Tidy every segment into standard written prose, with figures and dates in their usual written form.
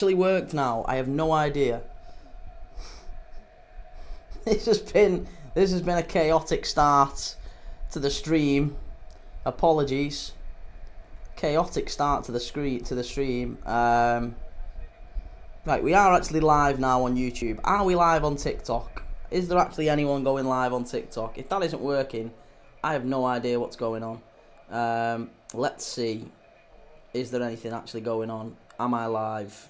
Actually worked now. I have no idea. This has been a chaotic start to the stream. Apologies. Chaotic start to the stream. Right, we are actually live now on YouTube. Are we live on TikTok? Is there actually anyone going live on TikTok? If that isn't working, I have no idea what's going on. Let's see. Is there anything actually going on? Am I live?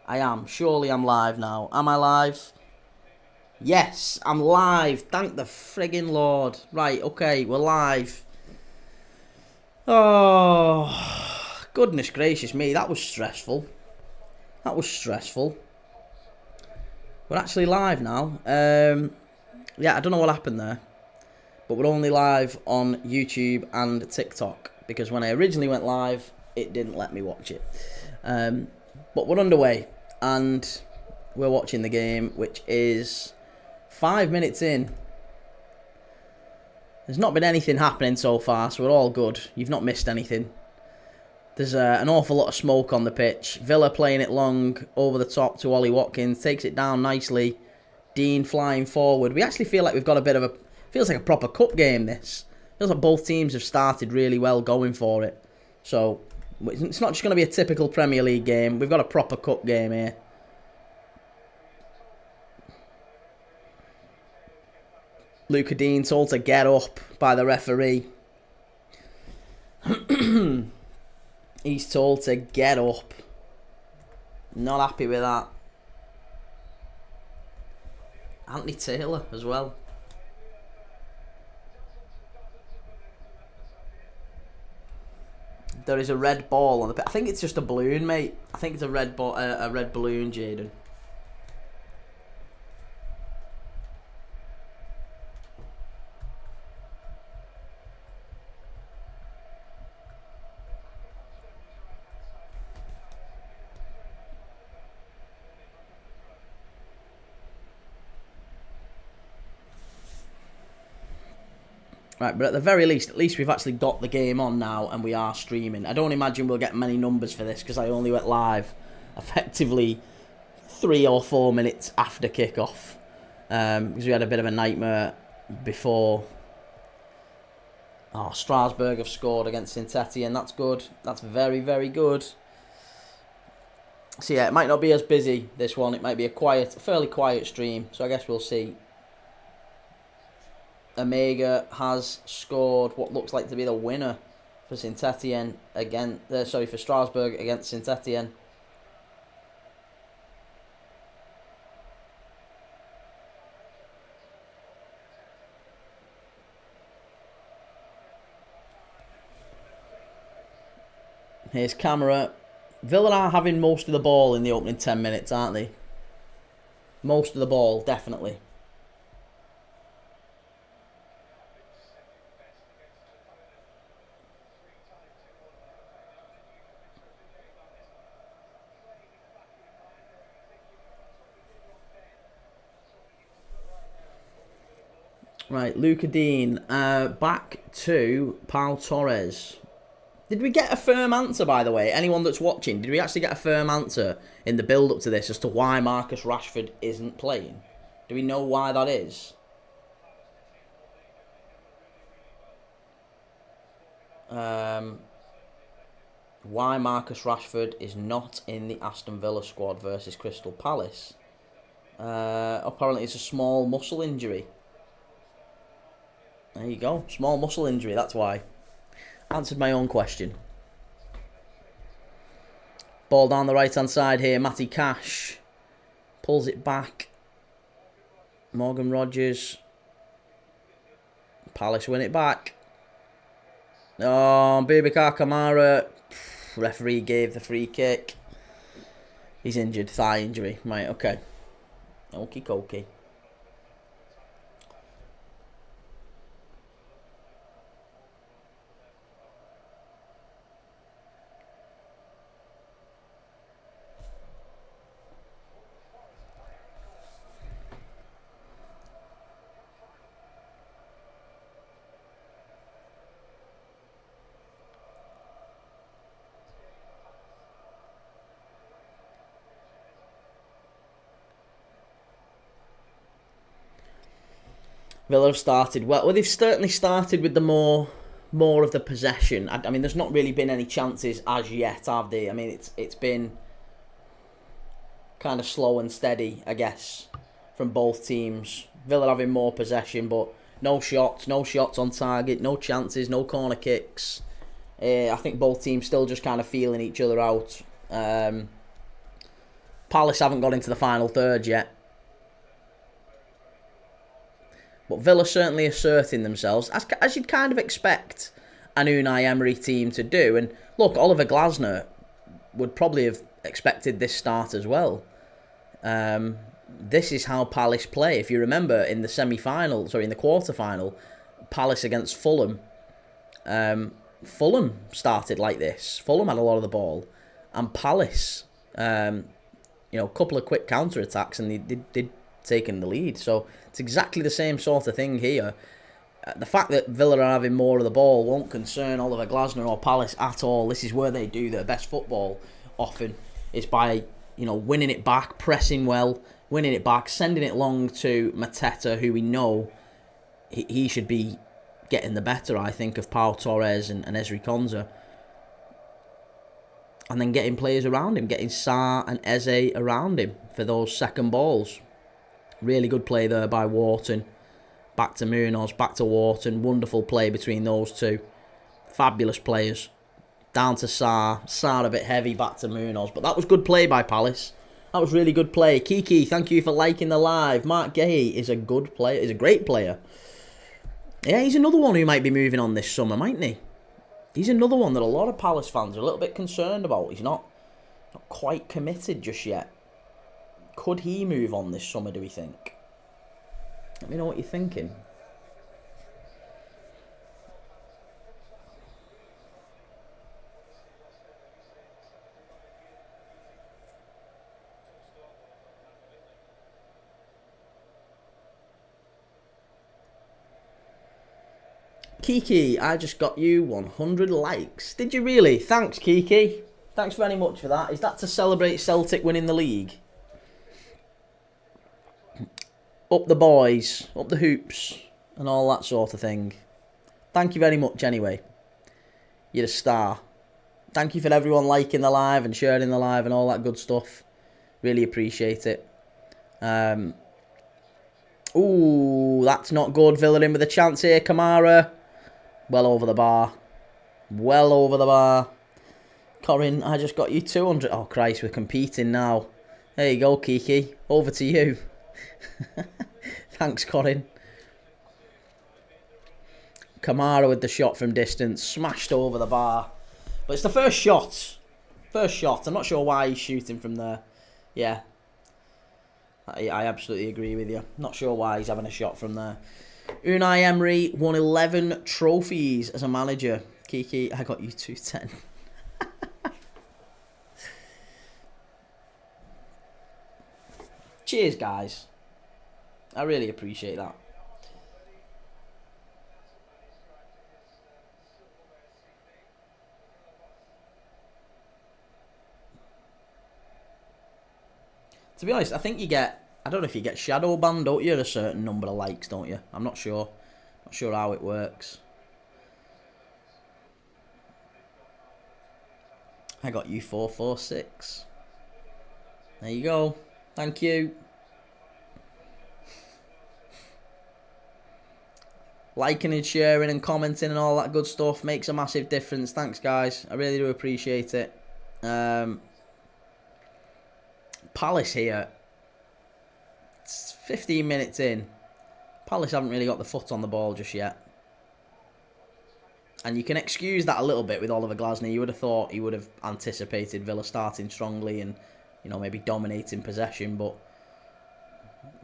I am. Surely I'm live now. Am I live? Yes, I'm live. Thank the friggin' Lord. Right, okay, we're live. Oh, goodness gracious me. That was stressful. That was stressful. We're actually live now. Yeah, I don't know what happened there. But we're only live on YouTube and TikTok. Because when I originally went live, it didn't let me watch it. But we're underway. And we're watching the game, which is 5 minutes in. There's not been anything happening so far, so we're all good. You've not missed anything. There's an awful lot of smoke on the pitch. Villa playing it long over the top to Ollie Watkins. Takes it down nicely. Dean flying forward. We actually feel like we've got a bit of a... Feels like a proper cup game, this. Feels like both teams have started really well going for it. So, it's not just going to be a typical Premier League game. We've got a proper cup game here. Luca Dean told to get up by the referee. He's told to get up. Not happy with that. Anthony Taylor as well. There is a red ball on the pitch. I think it's just a balloon, mate. I think it's a red ball, a red balloon, Jaden. Right, but at the very least, at least we've actually got the game on now and we are streaming. I don't imagine we'll get many numbers for this because I only went live effectively 3 or 4 minutes after kickoff. Because we had a bit of a nightmare before. Oh, Strasbourg have scored against Saint-Etienne. That's good. That's very, very good. So yeah, it might not be as busy, this one. It might be a fairly quiet stream. So I guess we'll see. Omega has scored what looks like to be the winner for Saint-Etienne for Strasbourg against Saint-Etienne. Here's camera. Villa are having most of the ball in the opening 10 minutes, aren't they? Most of the ball, definitely. Right, Luca Dean. Back to Pau Torres. Did we get a firm answer, by the way? Anyone that's watching, did we actually get a firm answer in the build-up to this as to why Marcus Rashford isn't playing? Do we know why that is? Why Marcus Rashford is not in the Aston Villa squad versus Crystal Palace? Apparently it's a small muscle injury. There you go. Small muscle injury, that's why. Answered my own question. Ball down the right-hand side here. Matty Cash pulls it back. Morgan Rogers. Palace win it back. Oh, Boubacar Kamara. Referee gave the free kick. He's injured. Thigh injury. Right, okay. Okie dokie. Villa have started well. Well, they've certainly started with the more of the possession. I mean, there's not really been any chances as yet, have they? I mean, it's been kind of slow and steady, I guess, from both teams. Villa having more possession, but no shots on target, no chances, no corner kicks. I think both teams still just kind of feeling each other out. Palace haven't got into the final third yet. But Villa certainly asserting themselves, as you'd kind of expect an Unai Emery team to do. And look, Oliver Glasner would probably have expected this start as well. This is how Palace play. If you remember, in the in the quarter-final, Palace against Fulham, Fulham started like this. Fulham had a lot of the ball. And Palace, a couple of quick counter-attacks and they'd taken the lead. So it's exactly the same sort of thing here. The fact that Villa are having more of the ball won't concern Oliver Glasner or Palace at all. This is where they do their best football often, is by winning it back, pressing well, winning it back, sending it long to Mateta, who we know he should be getting the better, I think, of Pau Torres and Ezri Konsa. And then getting players around him, getting Sarr and Eze around him for those second balls. Really good play there by Wharton. Back to Munoz, back to Wharton. Wonderful play between those two. Fabulous players. Down to Sarr. Sarr a bit heavy, back to Munoz. But that was good play by Palace. That was really good play. Kiki, thank you for liking the live. Mark Gay is a good player. He's a great player. Yeah, he's another one who might be moving on this summer, mightn't he? He's another one that a lot of Palace fans are a little bit concerned about. He's not quite committed just yet. Could he move on this summer, do we think? Let me know what you're thinking. Kiki, I just got you 100 likes. Did you really? Thanks, Kiki. Thanks very much for that. Is that to celebrate Celtic winning the league? Up the boys, up the hoops, and all that sort of thing. Thank you very much anyway. You're a star. Thank you for everyone liking the live and sharing the live and all that good stuff. Really appreciate it. Ooh, that's not good. Villa in with a chance here. Kamara. Well over the bar. Well over the bar. Corin, I just got you 200. Oh, Christ, we're competing now. There you go, Kiki. Over to you. Thanks, Corin. Kamara with the shot from distance. Smashed over the bar. But it's the first shot. First shot. I'm not sure why he's shooting from there. Yeah. I absolutely agree with you. Not sure why he's having a shot from there. Unai Emery won 11 trophies as a manager. Kiki, I got you 210. Cheers, guys. I really appreciate that. To be honest, I think you get... I don't know if you get shadow banned, don't you? A certain number of likes, don't you? I'm not sure. Not sure how it works. I got you 446. There you go. Thank you. Liking and sharing and commenting and all that good stuff makes a massive difference. Thanks, guys. I really do appreciate it. Palace here. It's 15 minutes in. Palace haven't really got the foot on the ball just yet. And you can excuse that a little bit with Oliver Glasner. You would have thought he would have anticipated Villa starting strongly and, you know, maybe dominating possession. But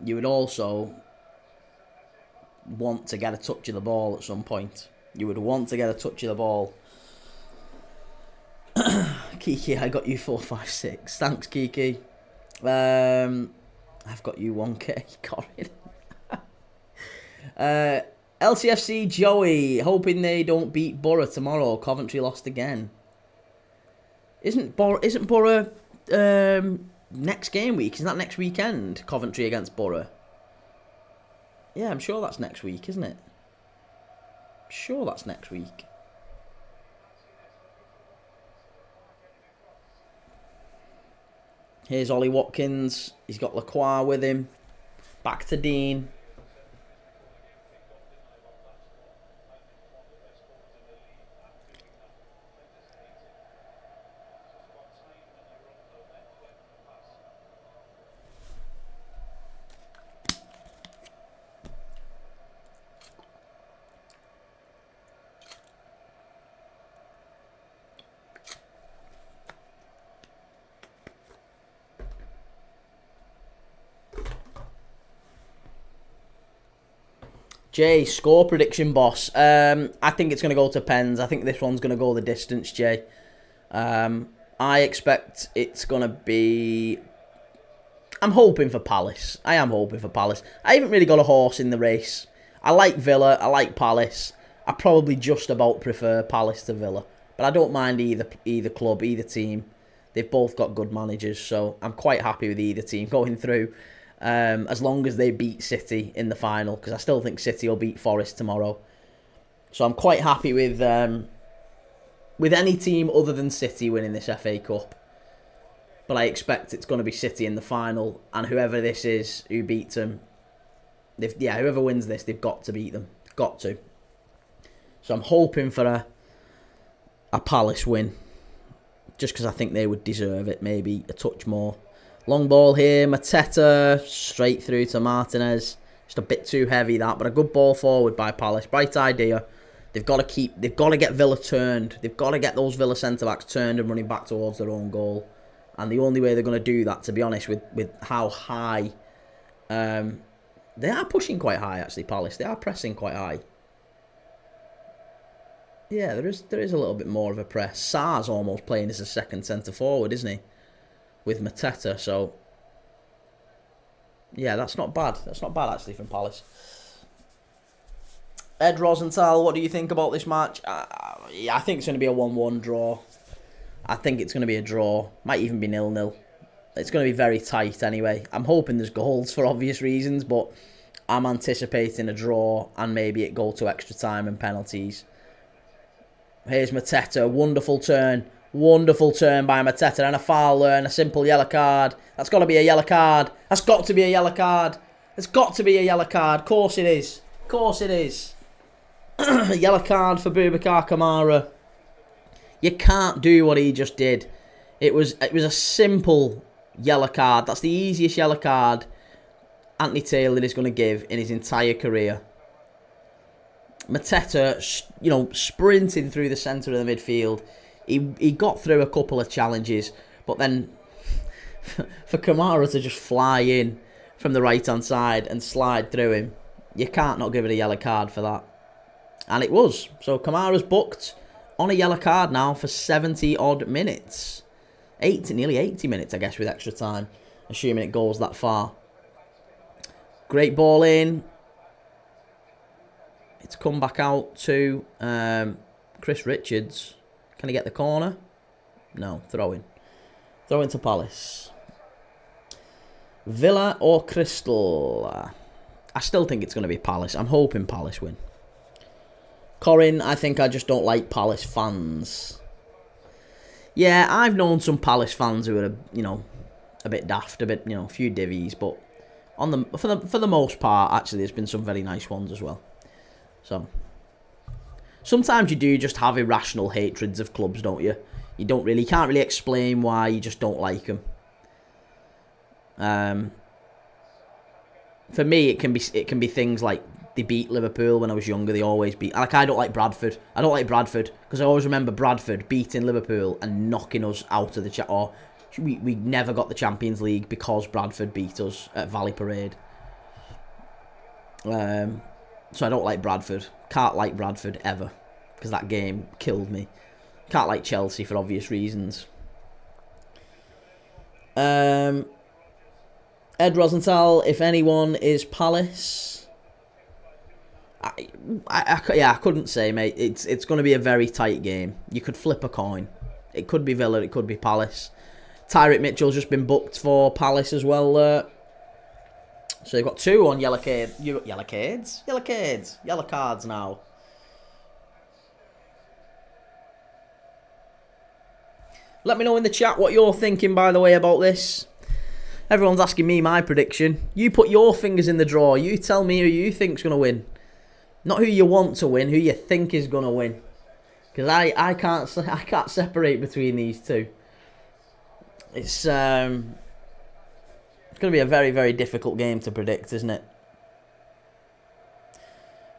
you would also want to get a touch of the ball at some point. You would want to get a touch of the ball. Kiki, I got you 456. Thanks, Kiki. I've got you 1k, Corin. LCFC Joey, hoping they don't beat Borough tomorrow. Coventry lost again. Isn't Borough next game week? Isn't that next weekend? Coventry against Borough. Yeah, I'm sure that's next week, isn't it? I'm sure that's next week. Here's Ollie Watkins. He's got Lacroix with him. Back to Dean. Jay, score prediction, boss. I think it's going to go to pens. I think this one's going to go the distance, Jay. I expect it's going to be... I'm hoping for Palace. I am hoping for Palace. I haven't really got a horse in the race. I like Villa. I like Palace. I probably just about prefer Palace to Villa. But I don't mind either club, either team. They've both got good managers, so I'm quite happy with either team going through. As long as they beat City in the final, because I still think City will beat Forest tomorrow. So I'm quite happy with any team other than City winning this FA Cup. But I expect it's going to be City in the final, and whoever this is who beats them, whoever wins this, they've got to beat them. Got to. So I'm hoping for a Palace win, just because I think they would deserve it, maybe a touch more. Long ball here, Mateta, straight through to Martinez. Just a bit too heavy that, but a good ball forward by Palace. Bright idea. They've got to get Villa turned. They've got to get those Villa centre-backs turned and running back towards their own goal. And the only way they're going to do that, to be honest, with how high... they are pushing quite high, actually, Palace. They are pressing quite high. Yeah, there is a little bit more of a press. Sarr's almost playing as a second centre-forward, isn't he? With Mateta, so... Yeah, that's not bad. That's not bad, actually, from Palace. Ed Rosenthal, what do you think about this match? Yeah, I think it's going to be a 1-1 draw. I think it's going to be a draw. Might even be 0-0. It's going to be very tight anyway. I'm hoping there's goals for obvious reasons, but I'm anticipating a draw and maybe it go to extra time and penalties. Here's Mateta. Wonderful turn. Wonderful turn by Mateta and a foul there and a simple yellow card. That's got to be a yellow card. That's got to be a yellow card. It's got to be a yellow card. Of course it is. Of course it is. Yellow card for Boubacar Kamara. You can't do what he just did. It was a simple yellow card. That's the easiest yellow card Anthony Taylor is going to give in his entire career. Mateta, sprinting through the centre of the midfield. He got through a couple of challenges, but then for Kamara to just fly in from the right-hand side and slide through him, you can't not give it a yellow card for that. And it was. So Kamara's booked on a yellow card now for 70-odd minutes. Nearly 80 minutes, I guess, with extra time, assuming it goes that far. Great ball in. It's come back out to Chris Richards. Can he get the corner? No, throw in. Throw into Palace. Villa or Crystal? I still think it's going to be Palace. I'm hoping Palace win. Corin, I think I just don't like Palace fans. Yeah, I've known some Palace fans who are, a bit daft, a bit, a few divvies, but for the most part, actually, there's been some very nice ones as well. So, sometimes you do just have irrational hatreds of clubs, don't you? You can't really explain why, you just don't like them. For me, it can be things like they beat Liverpool when I was younger. They always beat. Like, I don't like Bradford. I don't like Bradford because I always remember Bradford beating Liverpool and knocking us out of the or we never got the Champions League because Bradford beat us at Valley Parade. So I don't like Bradford. Can't like Bradford ever because that game killed me. Can't like Chelsea for obvious reasons. Ed Rosenthal, if anyone is Palace. I couldn't say, mate. It's going to be a very tight game. You could flip a coin. It could be Villa, it could be Palace. Tyreek Mitchell's just been booked for Palace as well. So you've got 2 on yellow cards now. Let me know in the chat what you're thinking, by the way, about this. Everyone's asking me my prediction. You put your fingers in the drawer. You tell me who you think's going to win. Not who you want to win, who you think is going to win. Because I can't separate between these two. It's going to be a very, very difficult game to predict, isn't it?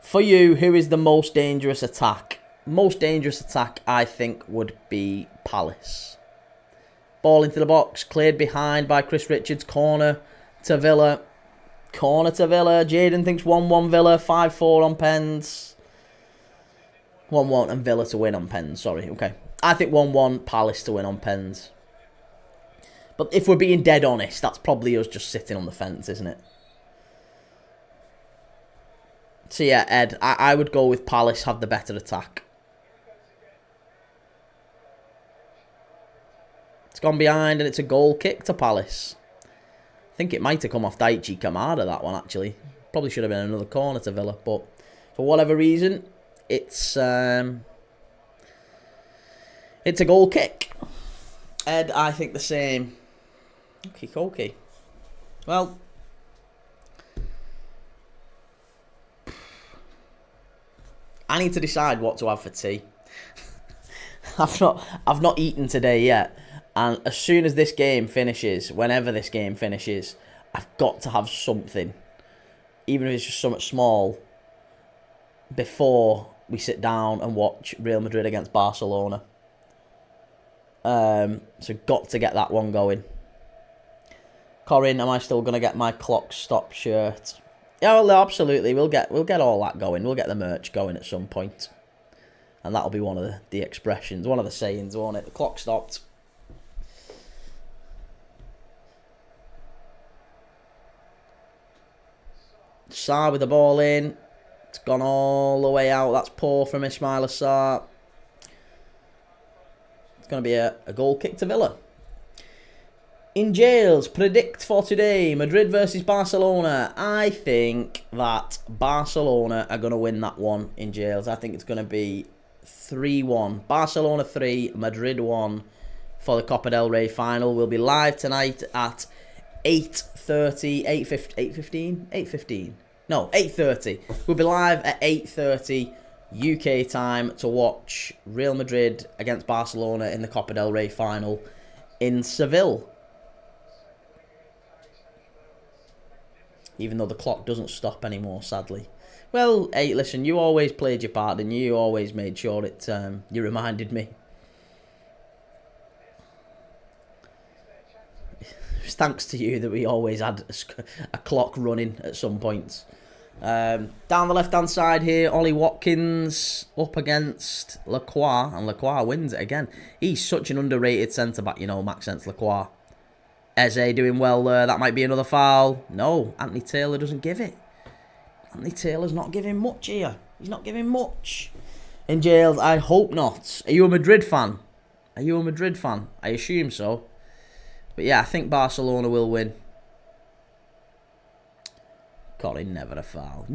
For you, who is the most dangerous attack? Most dangerous attack, I think, would be Palace. Ball into the box, cleared behind by Chris Richards. Corner to Villa. Jaden thinks 1-1 Villa, 5-4 on pens. 1-1 and Villa to win on pens, sorry. Okay. I think 1-1 Palace to win on pens. But if we're being dead honest, that's probably us just sitting on the fence, isn't it? So yeah, Ed, I would go with Palace have the better attack. It's gone behind and it's a goal kick to Palace. I think it might have come off Daichi Kamada, that one, actually. Probably should have been another corner to Villa, but for whatever reason, it's a goal kick. Ed, I think the same. Okay. Well, I need to decide what to have for tea. I've not eaten today yet. And as soon as this game finishes, whenever this game finishes, I've got to have something, even if it's just something small, before we sit down and watch Real Madrid against Barcelona. So got to get that one going. Corinne, am I still going to get my clock stop shirt? Yeah, well, absolutely. We'll get all that going. We'll get the merch going at some point. And that'll be one of the expressions, one of the sayings, won't it? The clock stopped. Sarr with the ball in. It's gone all the way out. That's poor from Ismail Sarr. It's going to be a goal kick to Villa. In jails, predict for today, Madrid versus Barcelona. I think that Barcelona are going to win that one in jails. I think it's going to be 3-1. Barcelona 3, Madrid 1 for the Copa del Rey final. We'll be live tonight at 8:30. No, 8:30. We'll be live at 8:30 UK time to watch Real Madrid against Barcelona in the Copa del Rey final in Seville. Even though the clock doesn't stop anymore, sadly. Well, hey, listen, you always played your part, and you always made sure it. You reminded me. It's thanks to you that we always had a clock running at some points. Down the left-hand side here, Ollie Watkins up against Lacroix, and Lacroix wins it again. He's such an underrated centre-back, you know, Maxence Lacroix. Eze doing well there. That might be another foul. No, Anthony Taylor doesn't give it. Anthony Taylor's not giving much here. He's not giving much. In jails, I hope not. Are you a Madrid fan? I assume so. But yeah, I think Barcelona will win. Colin, never a foul.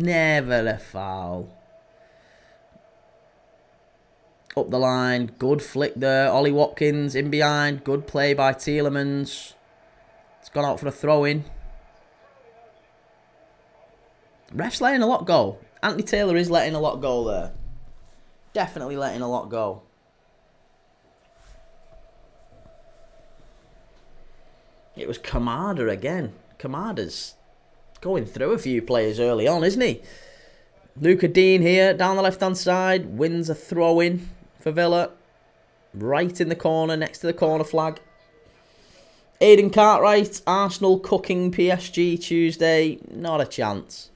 Up the line. Good flick there. Ollie Watkins in behind. Good play by Tielemans. It's gone out for a throw-in. Ref's letting a lot go. Anthony Taylor is letting a lot go there. Definitely letting a lot go. It was Kamada again. Kamada's going through a few players early on, isn't he? Luca Dean here, down the left-hand side. Wins a throw-in for Villa. Right in the corner, next to the corner flag. Aidan Cartwright, Arsenal cooking PSG Tuesday. Not a chance.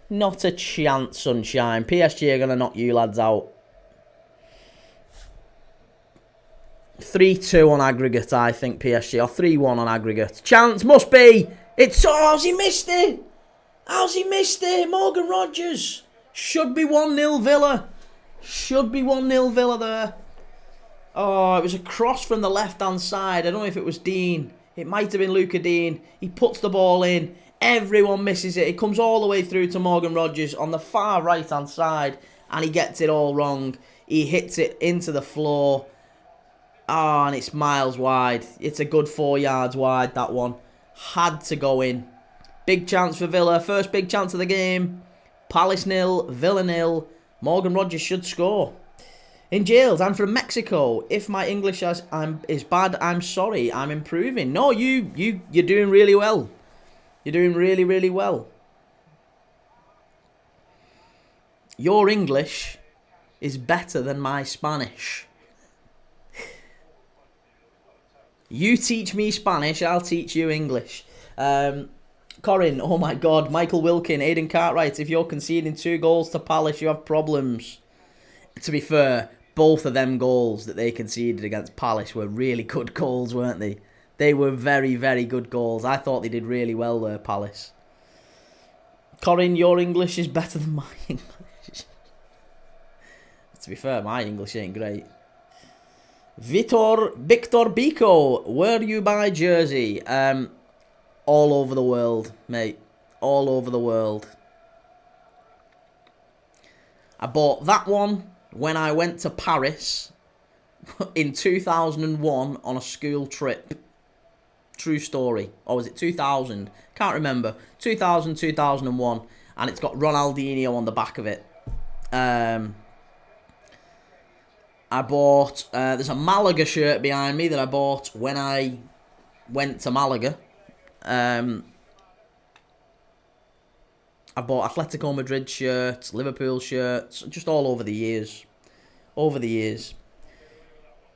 Not a chance, sunshine. PSG are going to knock you lads out. 3-2 on aggregate, I think, PSG. Or 3-1 on aggregate. Chance must be. It's... Oh, how's he missed it? Morgan Rogers. Should be 1-0 Villa. There. Oh, it was a cross from the left-hand side. I don't know if it was Dean. It might have been Luca Dean. He puts the ball in. Everyone misses it. It comes all the way through to Morgan Rogers on the far right-hand side, and he gets it all wrong. He hits it into the floor. Ah, and it's miles wide. It's a good 4 yards wide, that one. Had to go in. Big chance for Villa. First big chance of the game. Palace 0, Villa 0. Morgan Rogers should score. In jails, I'm from Mexico. If my English is bad, I'm sorry. I'm improving. No, you're doing really well. You're doing really, really well. Your English is better than my Spanish. You teach me Spanish, I'll teach you English. Corin, oh my God. Michael Wilkin, Aidan Cartwright. If you're conceding 2 goals to Palace, you have problems. To be fair, both of them goals that they conceded against Palace were really good goals, weren't they? They were very, very good goals. I thought they did really well there, Palace. Corin, your English is better than my English. To be fair, my English ain't great. Victor Bico, where do you buy jersey? All over the world, mate. All over the world. I bought that one when I went to Paris in 2001 on a school trip. True story. Or was it 2000? Can't remember. 2000, 2001. And it's got Ronaldinho on the back of it. I bought... there's a Malaga shirt behind me that I bought when I went to Malaga. I bought Atletico Madrid shirts, Liverpool shirts, just all over the years. Over the years.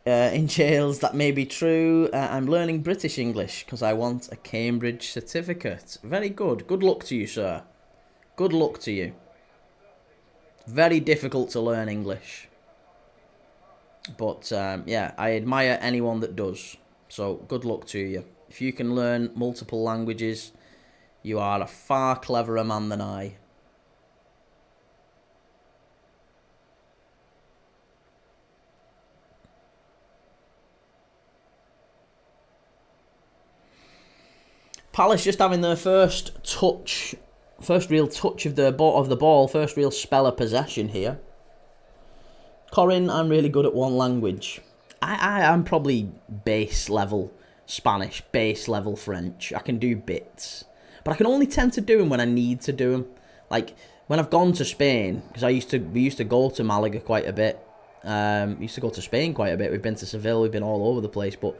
In jails, that may be true. I'm learning British English because I want a Cambridge certificate. Very good. Good luck to you, sir. Good luck to you. Very difficult to learn English. But, yeah, I admire anyone that does. So, good luck to you. If you can learn multiple languages, you are a far cleverer man than I. Palace just having their first real touch of the ball, first real spell of possession here. Corin, I'm really good at one language. I'm probably base level Spanish, base level French. I can do bits. But I can only tend to do them when I need to do them. Like, when I've gone to Spain, because we used to go to Malaga quite a bit. We used to go to Spain quite a bit. We've been to Seville, we've been all over the place. But,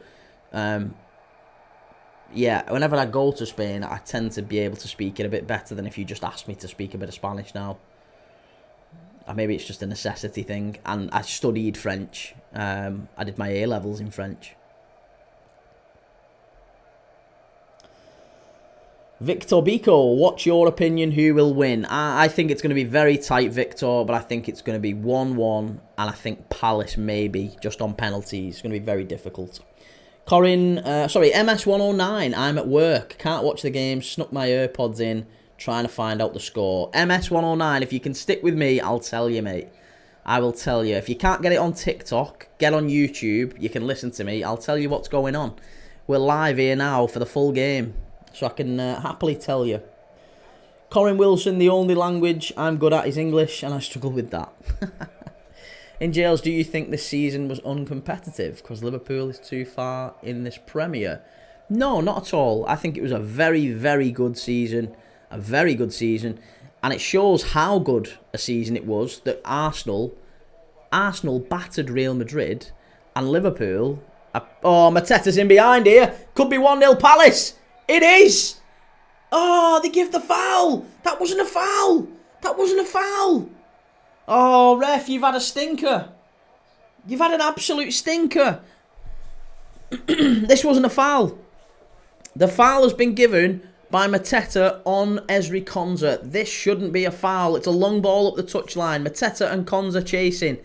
yeah, whenever I go to Spain, I tend to be able to speak it a bit better than if you just asked me to speak a bit of Spanish now. Or maybe it's just a necessity thing. And I studied French. I did my A-levels in French. Victor Bico, what's your opinion? Who will win? I think it's going to be very tight, Victor, but I think it's going to be 1-1, and I think Palace maybe, just on penalties. It's going to be very difficult. Corin, MS109, I'm at work, can't watch the game, snuck my AirPods in, trying to find out the score. MS109, if you can stick with me, I'll tell you, mate. I will tell you. If you can't get it on TikTok, get on YouTube, you can listen to me, I'll tell you what's going on. We're live here now for the full game. So I can happily tell you. Corin Wilson, the only language I'm good at is English, and I struggle with that. In jails, do you think this season was uncompetitive because Liverpool is too far in this Premier? No, not at all. I think it was a very, very good season. A very good season. And it shows how good a season it was that Arsenal battered Real Madrid, and Liverpool... Oh, Mateta's in behind here. Could be 1-0 Palace. It is! Oh, they give the foul! That wasn't a foul! That wasn't a foul! Oh, ref, you've had a stinker. You've had an absolute stinker. This wasn't a foul. The foul has been given by Mateta on Ezri Konza. This shouldn't be a foul. It's a long ball up the touchline. Mateta and Konza chasing.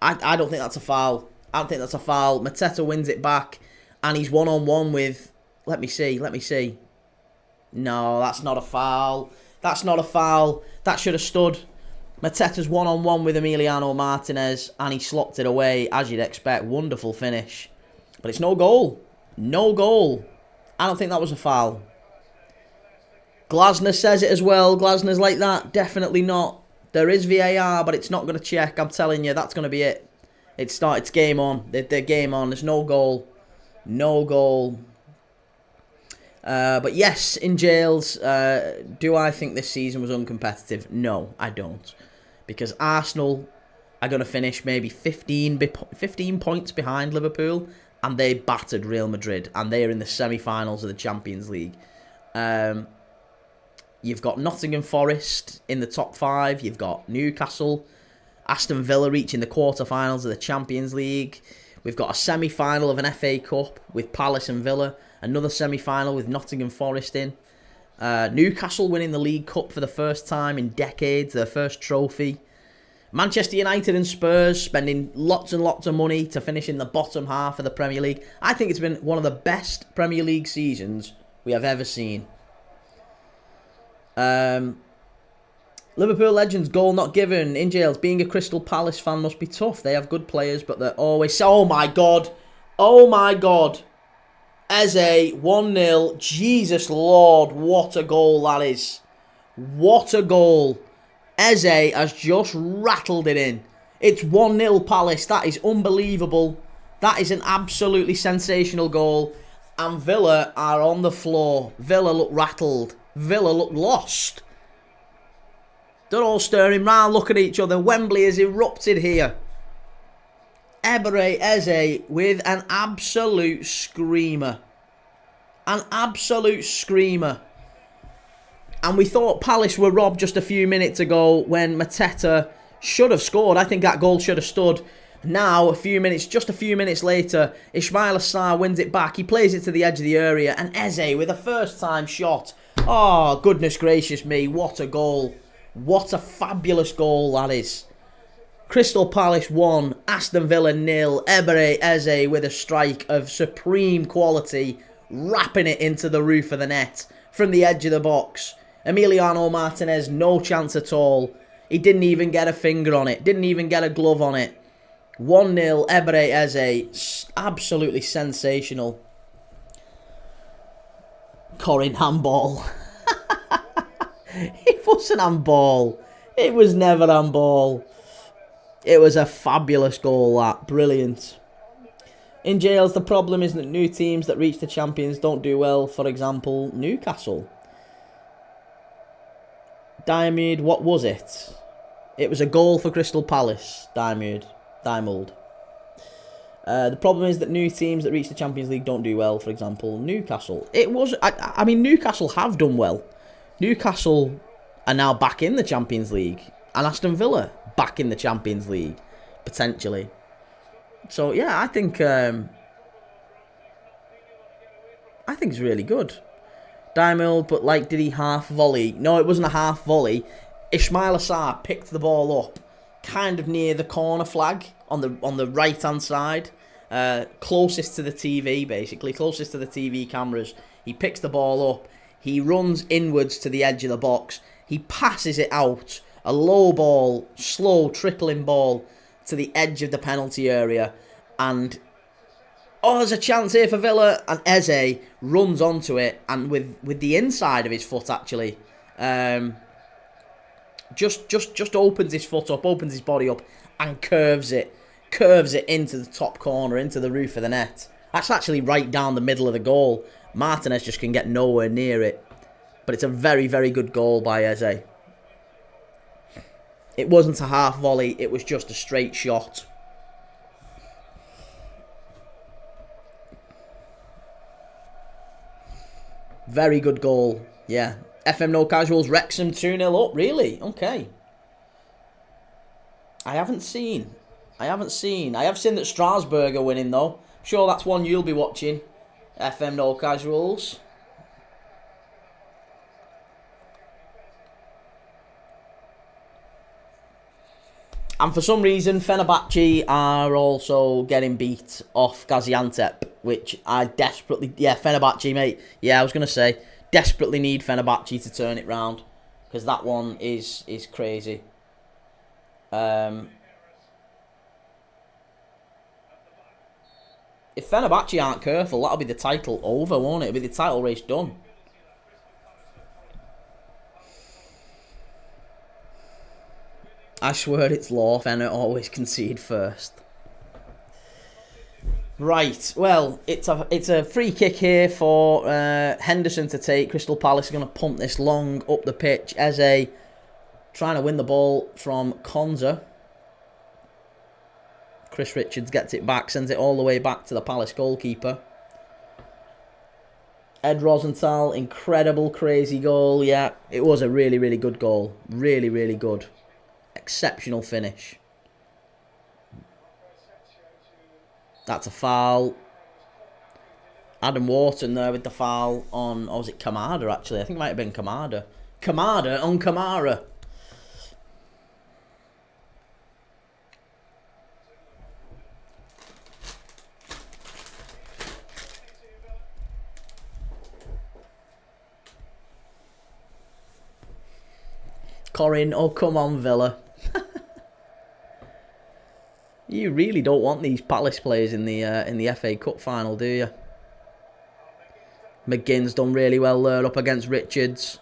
I don't think that's a foul. I don't think that's a foul. Mateta wins it back, and he's one-on-one with... Let me see. No, that's not a foul. That's not a foul. That should have stood. Mateta's one-on-one with Emiliano Martinez, and he slopped it away, as you'd expect. Wonderful finish. But it's no goal. No goal. I don't think that was a foul. Glasner says it as well. Glasner's like that. Definitely not. There is VAR, but it's not going to check. I'm telling you, that's going to be it. It's game on. They're game on. There's no goal. No goal. But yes, in jails, do I think this season was uncompetitive? No, I don't. Because Arsenal are going to finish maybe 15 points behind Liverpool, and they battered Real Madrid, and they are in the semi-finals of the Champions League. You've got Nottingham Forest in the top 5. You've got Newcastle, Aston Villa reaching the quarter-finals of the Champions League. We've got a semi-final of an FA Cup with Palace and Villa. Another semi-final with Nottingham Forest in. Newcastle winning the League Cup for the first time in decades, their first trophy. Manchester United and Spurs spending lots and lots of money to finish in the bottom half of the Premier League. I think it's been one of the best Premier League seasons we have ever seen. Liverpool legends, goal not given, in jails. Being a Crystal Palace fan must be tough. They have good players, but they're always... Oh my God. Oh my God. Eze, 1-0. Jesus Lord, what a goal that is. What a goal. Eze has just rattled it in. It's 1-0 Palace. That is unbelievable. That is an absolutely sensational goal. And Villa are on the floor. Villa look rattled. Villa look lost. They're all staring round, looking at each other. Wembley has erupted here. Ebere Eze with an absolute screamer. An absolute screamer. And we thought Palace were robbed just a few minutes ago when Mateta should have scored. I think that goal should have stood. Now, just a few minutes later, Ismail Assar wins it back. He plays it to the edge of the area. And Eze with a first-time shot. Oh, goodness gracious me. What a goal. What a fabulous goal that is. Crystal Palace 1, Aston Villa 0. Ebere Eze with a strike of supreme quality, wrapping it into the roof of the net from the edge of the box. Emiliano Martinez, no chance at all. He didn't even get a finger on it, didn't even get a glove on it. 1-0, Ebere Eze, absolutely sensational. Corin handball. It wasn't handball. It was never handball. It was a fabulous goal, that. Brilliant. In jails, the problem is that new teams that reach the champions don't do well. For example, Newcastle. Diarmuid, what was it? It was a goal for Crystal Palace. Diarmuid. The problem is that new teams that reach the Champions League don't do well. For example, Newcastle. It was. I mean, Newcastle have done well. Newcastle are now back in the Champions League, and Aston Villa back in the Champions League, potentially. So yeah, I think it's really good. Diamond, but like, did he half volley? No, it wasn't a half volley. Ismail Assar picked the ball up, kind of near the corner flag on the right hand side, closest to the TV, basically closest to the TV cameras. He picks the ball up. He runs inwards to the edge of the box. He passes it out, a low ball, slow trickling ball to the edge of the penalty area, and there's a chance here for Villa, and Eze runs onto it, and with the inside of his foot actually, just opens his foot up, opens his body up, and curves it into the top corner, into the roof of the net. That's actually right down the middle of the goal. Martinez just can get nowhere near it, but it's a very, very good goal by Eze. It wasn't a half volley, it was just a straight shot. Very good goal, yeah. FM No Casuals, Wrexham 2-0 up, really? Okay. I have seen that Strasbourg are winning, though. I'm sure that's one you'll be watching. FM No Casuals. And for some reason, Fenerbahce are also getting beat off Gaziantep, which I desperately... Yeah, Fenerbahce, mate. Yeah, I was going to say, desperately need Fenerbahce to turn it round, because that one is crazy. If Fenerbahce aren't careful, that'll be the title over, won't it? It'll be the title race done. I swear it's law. Fenner always concede first. Right, well, it's a free kick here for Henderson to take. Crystal Palace are going to pump this long up the pitch. Eze trying to win the ball from Konza. Chris Richards gets it back, sends it all the way back to the Palace goalkeeper. Ed Rosenthal, incredible, crazy goal. Yeah, it was a really, really good goal. Really, really good. Exceptional finish. That's a foul. Adam Wharton there with the foul on, or was it Kamada actually? I think it might have been Kamada. Kamada on Kamara. Corin, oh come on Villa. You really don't want these Palace players in the FA Cup final, do you? McGinn's done really well there up against Richards.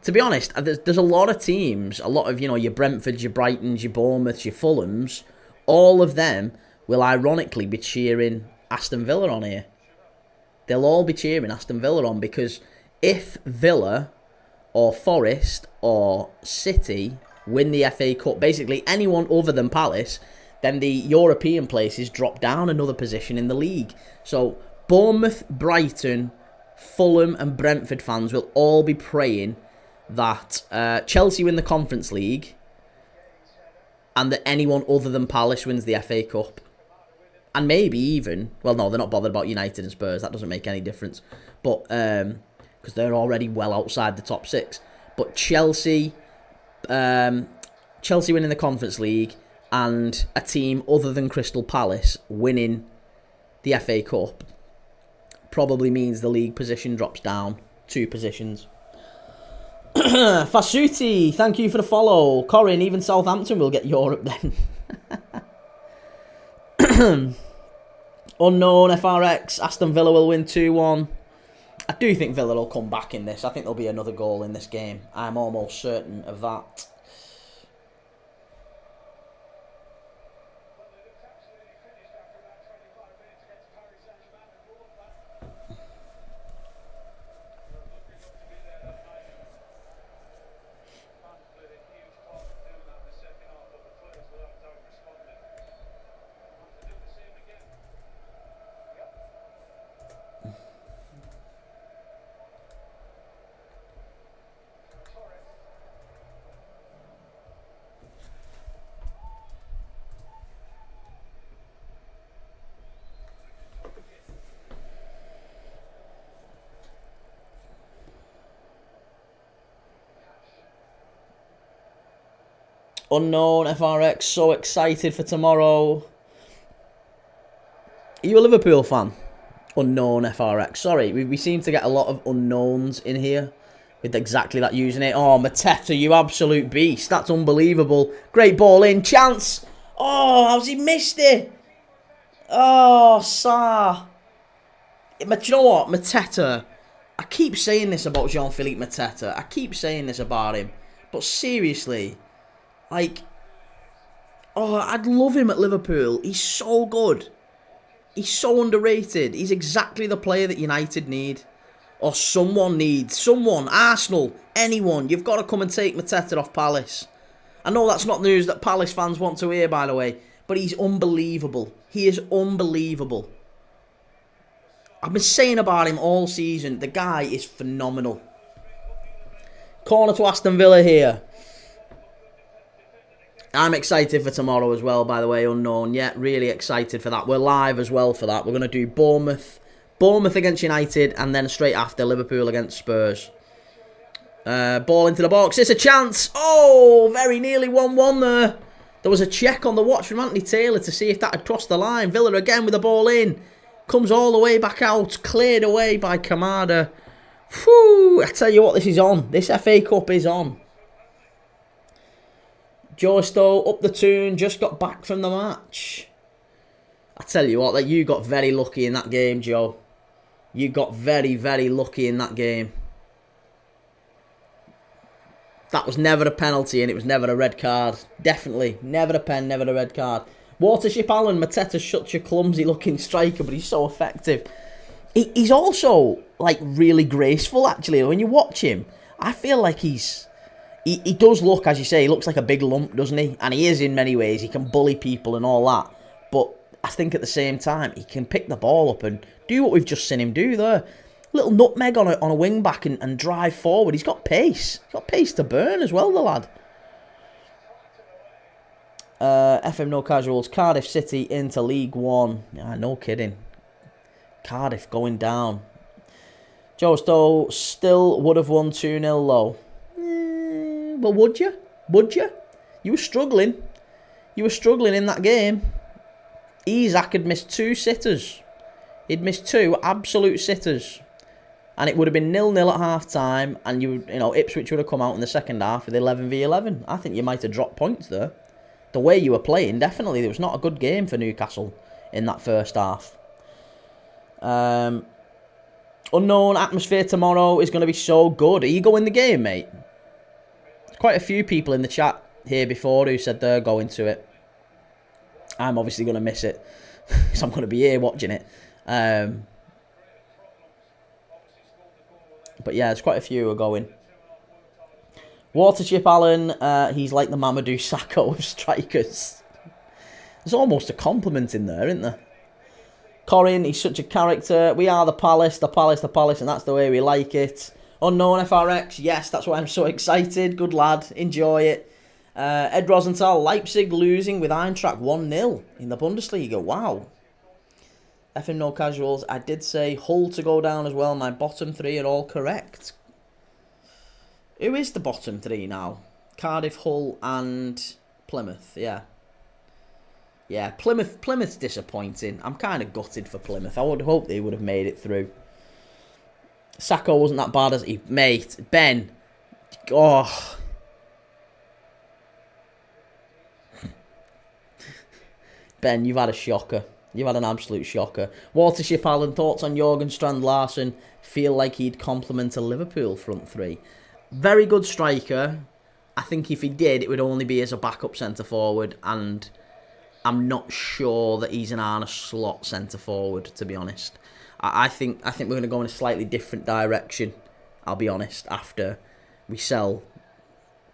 To be honest, there's a lot of teams, a lot of, you know, your Brentfords, your Brightons, your Bournemouths, your Fulhams, all of them will ironically be cheering Aston Villa on here. They'll all be cheering Aston Villa on because if Villa or Forest or City win the FA Cup, basically anyone other than Palace, then the European places drop down another position in the league. So Bournemouth, Brighton, Fulham and Brentford fans will all be praying that Chelsea win the Conference League and that anyone other than Palace wins the FA Cup. And maybe even, well no, they're not bothered about United and Spurs, that doesn't make any difference. But, because they're already well outside the top six. But Chelsea winning the Conference League and a team other than Crystal Palace winning the FA Cup probably means the league position drops down 2 positions. Fasuti, thank you for the follow. Corin, even Southampton will get Europe then. Unknown FRX, Aston Villa will win 2-1. I do think Villa will come back in this. I think there'll be another goal in this game. I'm almost certain of that. Unknown FRX, so excited for tomorrow. Are you a Liverpool fan? Unknown FRX. Sorry, we seem to get a lot of unknowns in here with exactly that username. Oh, Mateta, you absolute beast. That's unbelievable. Great ball in. Chance. Oh, how's he missed it? Oh, Sarr. Do you know what? Mateta. I keep saying this about Jean-Philippe Mateta. I keep saying this about him. But seriously, like, oh, I'd love him at Liverpool. He's so good. He's so underrated. He's exactly the player that United need. Or someone needs. Someone. Arsenal. Anyone. You've got to come and take Mateta off Palace. I know that's not news that Palace fans want to hear, by the way. But he's unbelievable. He is unbelievable. I've been saying about him all season. The guy is phenomenal. Corner to Aston Villa here. I'm excited for tomorrow as well, by the way, unknown. Yeah, really excited for that. We're live as well for that. We're going to do Bournemouth against United, and then straight after Liverpool against Spurs. Ball into the box. It's a chance. Oh, very nearly 1-1 there. There was a check on the watch from Anthony Taylor to see if that had crossed the line. Villa again with the ball in. Comes all the way back out. Cleared away by Kamada. Whew, I tell you what, this is on. This FA Cup is on. Joe Stowe up the tune, just got back from the match. I tell you what, that you got very lucky in that game, Joe. You got very, very lucky in that game. That was never a penalty and it was never a red card. Definitely. Never a pen, never a red card. Watership Allen, Mateta's such a clumsy looking striker, but he's so effective. He's also, like, really graceful, actually. When you watch him, I feel like he does look, as you say, he looks like a big lump, doesn't he? And he is in many ways. He can bully people and all that. But I think at the same time, he can pick the ball up and do what we've just seen him do there. Little nutmeg on a wing back and drive forward. He's got pace. He's got pace to burn as well, the lad. FM No Casuals. Cardiff City into League One. Yeah, no kidding. Cardiff going down. Joe Stowe still would have won 2-0 low. Well, would you? Would you? You were struggling. You were struggling in that game. Isak had missed 2 sitters. He'd missed 2 absolute sitters. And it would have been 0-0 at half-time. And, Ipswich would have come out in the second half with 11v11. I think you might have dropped points there. The way you were playing, definitely. It was not a good game for Newcastle in that first half. Unknown atmosphere tomorrow is going to be so good. Are you going the game, mate? Quite a few people in the chat here before who said they're going to it. I'm obviously going to miss it. So I'm going to be here watching it. But yeah, there's quite a few who are going. Watership Allen, he's like the Mamadou Sakho of strikers. There's almost a compliment in there, isn't there? Corin, he's such a character. We are the Palace, the Palace, the Palace, and that's the way we like it. Unknown FRX, yes, that's why I'm so excited. Good lad, enjoy it. Ed Rosenthal, Leipzig losing with Eintracht 1-0 in the Bundesliga. Wow. FM No Casuals, I did say Hull to go down as well. My bottom 3 are all correct. Who is the bottom 3 now? Cardiff, Hull and Plymouth, yeah. Yeah, Plymouth's disappointing. I'm kind of gutted for Plymouth. I would hope they would have made it through. Sakho wasn't that bad as he... Mate, Ben. Oh. Ben, you've had a shocker. You've had an absolute shocker. Watership Allen, thoughts on Jørgen Strand Larsen? Feel like he'd complement a Liverpool front 3. Very good striker. I think if he did, it would only be as a backup centre-forward, and I'm not sure that he's an Arne Slot centre-forward, to be honest. I think we're going to go in a slightly different direction, I'll be honest, after we sell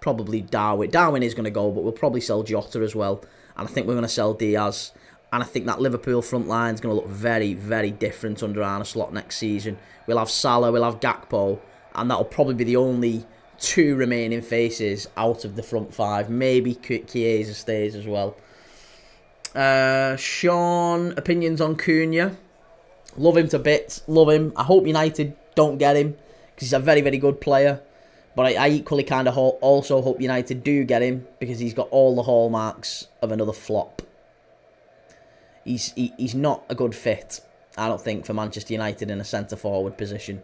probably Darwin. Darwin is going to go, but we'll probably sell Jota as well. And I think we're going to sell Diaz. And I think that Liverpool front line is going to look very, very different under Arne Slot next season. We'll have Salah, we'll have Gakpo, and that'll probably be the only 2 remaining faces out of the front 5. Maybe Chiesa stays as well. Sean, opinions on Cunha? Love him to bits. Love him. I hope United don't get him, because he's a very, very good player. But I equally kind of also hope United do get him, because he's got all the hallmarks of another flop. He's not a good fit, I don't think, for Manchester United in a centre-forward position.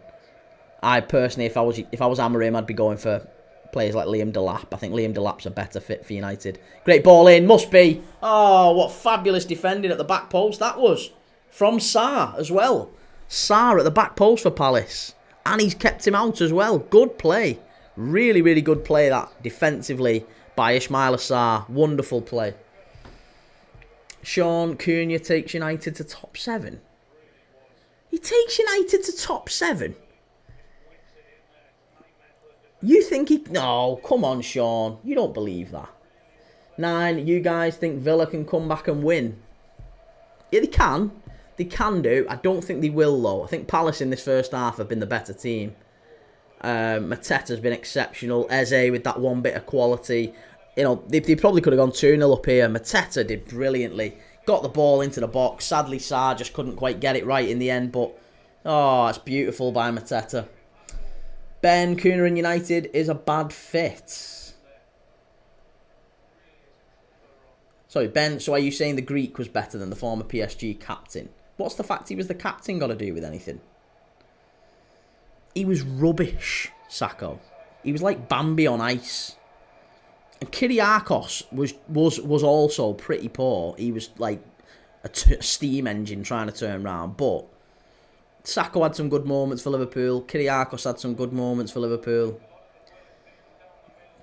I personally, if I was Amorim, I'd be going for players like Liam Delap. I think Liam Delap's a better fit for United. Great ball in, must be. Oh, what fabulous defending at the back post that was. From Sarr as well. Sarr at the back post for Palace. And he's kept him out as well. Good play. Really, really good play that defensively by Ismaila Sarr. Wonderful play. Sean, Cunha takes United to top 7. He takes United to top 7. You think he... No, come on, Sean. You don't believe that. 9, you guys think Villa can come back and win? Yeah, they can. They can do. I don't think they will, though. I think Palace in this first half have been the better team. Mateta's been exceptional. Eze with that one bit of quality. You know, they probably could have gone 2-0 up here. Mateta did brilliantly. Got the ball into the box. Sadly, Sarr just couldn't quite get it right in the end. But, oh, it's beautiful by Mateta. Ben, Cunha and United is a bad fit. Sorry, Ben, so are you saying the Greek was better than the former PSG captain? What's the fact he was the captain got to do with anything? He was rubbish, Sakho. He was like Bambi on ice. And Kyriakos was also pretty poor. He was like a steam engine trying to turn round. But Sakho had some good moments for Liverpool. Kyriakos had some good moments for Liverpool.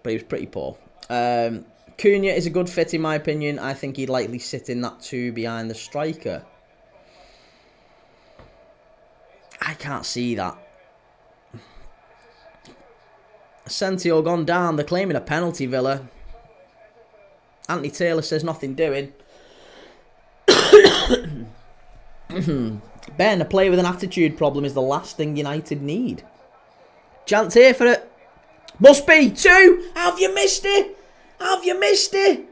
but he was pretty poor. Cunha is a good fit in my opinion. I think he'd likely sit in that 2 behind the striker. I can't see that. Asensio gone down. They're claiming a penalty, Villa. Anthony Taylor says nothing doing. Ben, a player with an attitude problem is the last thing United need. Chance here for it. Must be 2. Have you missed it? Have you missed it?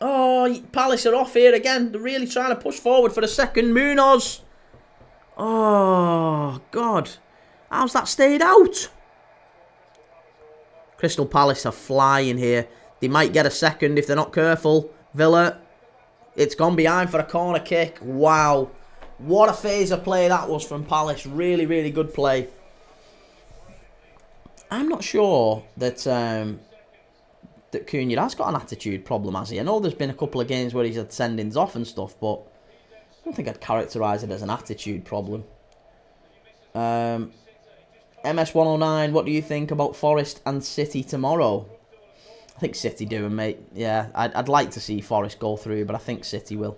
Oh, Palace are off here again. They're really trying to push forward for the second. Munoz. Oh, God. How's that stayed out? Crystal Palace are flying here. They might get a second if they're not careful. Villa. It's gone behind for a corner kick. Wow. What a phase of play that was from Palace. Really, really good play. I'm not sure that that Cunha has got an attitude problem, has he? I know there's been a couple of games where he's had sendings off and stuff, but I don't think I'd characterise it as an attitude problem. MS109, what do you think about Forest and City tomorrow? I think City do, mate. Yeah, I'd like to see Forest go through, but I think City will.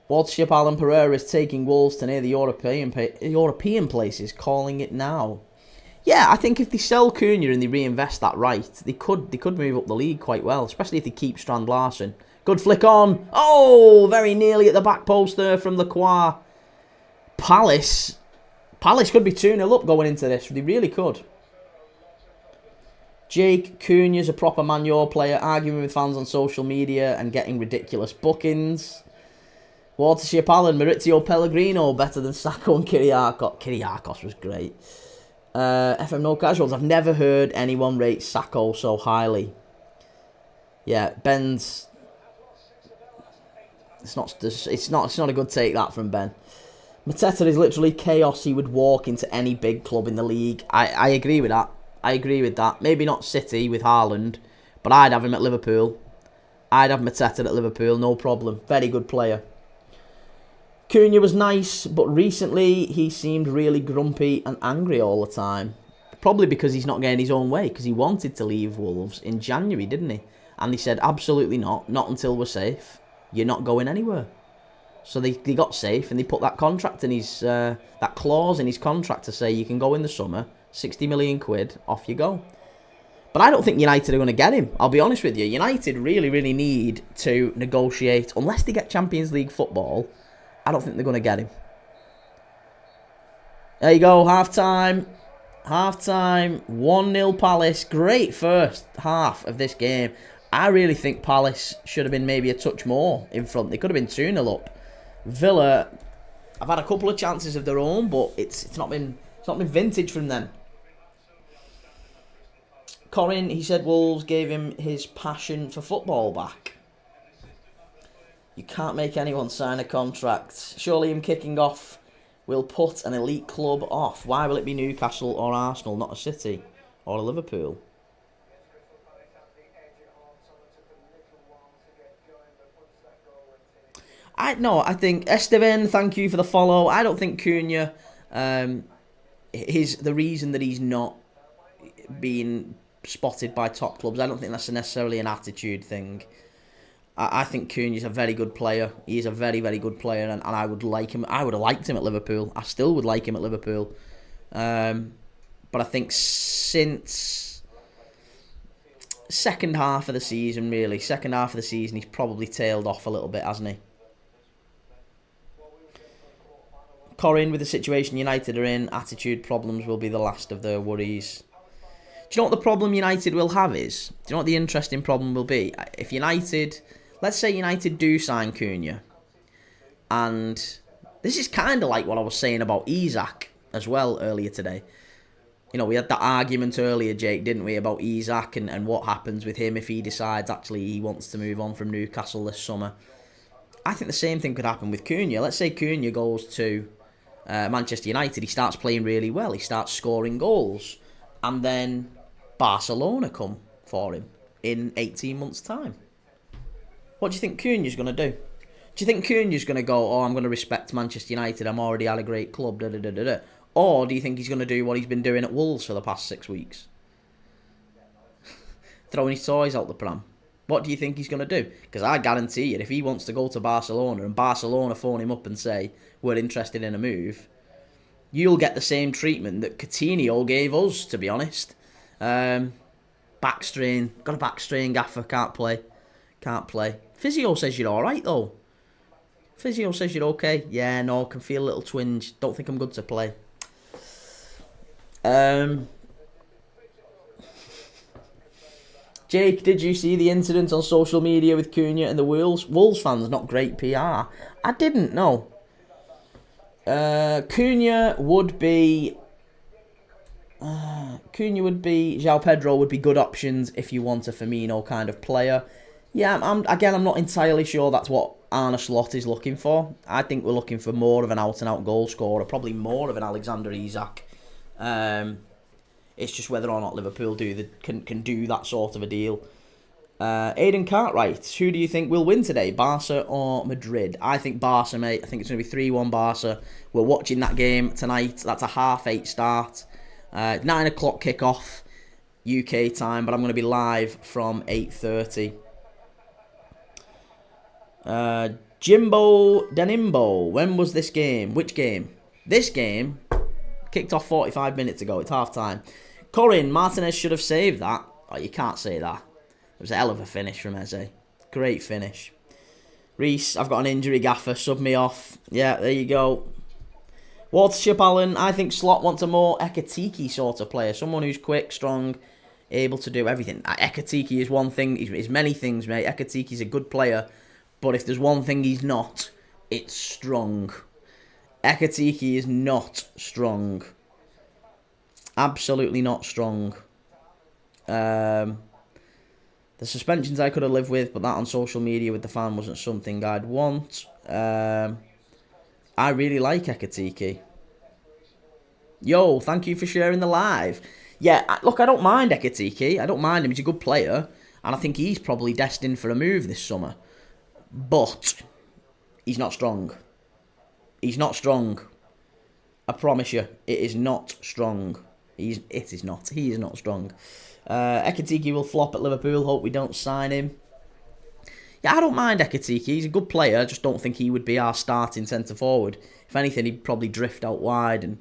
Watership Alan Pereira is taking Wolves to near the European places, calling it now. Yeah, I think if they sell Cunha and they reinvest that right, they could move up the league quite well, especially if they keep Strand Larsen. Good flick on. Oh, very nearly at the back post there from Lacroix. Palace could be 2-0 up going into this. They really could. Jake Cunha's a proper manure player, arguing with fans on social media and getting ridiculous bookings. Watership Allen, Maurizio Pellegrino, better than Sacco and Kiriakos. Kiriakos was great. FM No Casuals, I've never heard anyone rate Sacco so highly. Yeah, Ben's... It's not a good take, that, from Ben. Mateta is literally chaos. He would walk into any big club in the league. I agree with that. I agree with that. Maybe not City with Haaland, but I'd have him at Liverpool. I'd have Mateta at Liverpool, no problem. Very good player. Cunha was nice, but recently he seemed really grumpy and angry all the time. Probably because he's not getting his own way, because he wanted to leave Wolves in January, didn't he? And they said, absolutely not until we're safe. You're not going anywhere. So they got safe and they put that contract in his that clause in his contract to say you can go in the summer, 60 million quid, off you go. But I don't think United are going to get him. I'll be honest with you. United really, really need to negotiate. Unless they get Champions League football, I don't think they're going to get him. There you go, half-time. Half-time, 1-0 Palace. Great first half of this game. I really think Palace should have been maybe a touch more in front. They could have been 2-0 up. Villa have had a couple of chances of their own, but it's not been vintage from them. Corin, he said Wolves gave him his passion for football back. You can't make anyone sign a contract. Surely him kicking off will put an elite club off. Why will it be Newcastle or Arsenal, not a City or a Liverpool? I think Esteban, thank you for the follow. I don't think Cunha is the reason that he's not being spotted by top clubs. I don't think that's necessarily an attitude thing. I think Cunha's a very good player. He is a very, very good player, and I would like him. I would have liked him at Liverpool. I still would like him at Liverpool. But I think since second half of the season, he's probably tailed off a little bit, hasn't he? Corin, with the situation United are in, attitude problems will be the last of their worries. Do you know what the problem United will have is? Do you know what the interesting problem will be? If United, let's say United do sign Cunha, and this is kind of like what I was saying about Isak as well earlier today. You know, we had that argument earlier, Jake, didn't we, about Isak and what happens with him if he decides actually he wants to move on from Newcastle this summer. I think the same thing could happen with Cunha. Let's say Cunha goes to Manchester United, he starts playing really well, he starts scoring goals, and then Barcelona come for him in 18 months' time. What do you think Cunha's going to do? Do you think Cunha's going to go, oh, I'm going to respect Manchester United, I'm already at a great club, da da da da da? Or do you think he's going to do what he's been doing at Wolves for the past 6 weeks? Throwing his toys out the pram. What do you think he's going to do? Because I guarantee you, if he wants to go to Barcelona and Barcelona phone him up and say, we're interested in a move, you'll get the same treatment that Coutinho gave us, to be honest. Back strain. Got a back strain, Gaffer. Can't play. Can't play. Physio says you're alright, though. Physio says you're okay. Yeah, no, can feel a little twinge. Don't think I'm good to play. Jake, did you see the incident on social media with Cunha and the Wolves fans? Not great PR. I didn't know. Cunha would be... João Pedro would be good options if you want a Firmino kind of player. Yeah, I'm not entirely sure that's what Arne Slot is looking for. I think we're looking for more of an out-and-out goal scorer, probably more of an Alexander Isak. It's just whether or not Liverpool can do that sort of a deal. Aidan Cartwright, who do you think will win today, Barca or Madrid? I think Barca, mate. I think it's going to be 3-1 Barca. We're watching that game tonight. That's a 8:30 start. 9 o'clock kickoff UK time, but I'm going to be live from 8:30. Jimbo Danimbo, when was this game? Which game? This game kicked off 45 minutes ago. It's half time. Corin, Martinez should have saved that. Oh, you can't say that. It was a hell of a finish from Eze. Great finish. Reese, I've got an injury, Gaffer. Sub me off. Yeah, there you go. Watership Allen, I think Slot wants a more Ekatike sort of player. Someone who's quick, strong, able to do everything. Ekatike is one thing. He's many things, mate. Ekatike is a good player. But if there's one thing he's not, it's strong. Ekatike is not strong. Absolutely not strong. The suspensions I could have lived with, but that on social media with the fan wasn't something I'd want. I really like Ekatike. Yo, thank you for sharing the live. Yeah, look, I don't mind Ekatike. I don't mind him. He's a good player. And I think he's probably destined for a move this summer. But he's not strong. He's not strong. I promise you, it is not strong. He is not strong. Ekatike will flop at Liverpool. Hope we don't sign him. Yeah, I don't mind Ekatike. He's a good player. I just don't think he would be our starting centre forward. If anything, he'd probably drift out wide and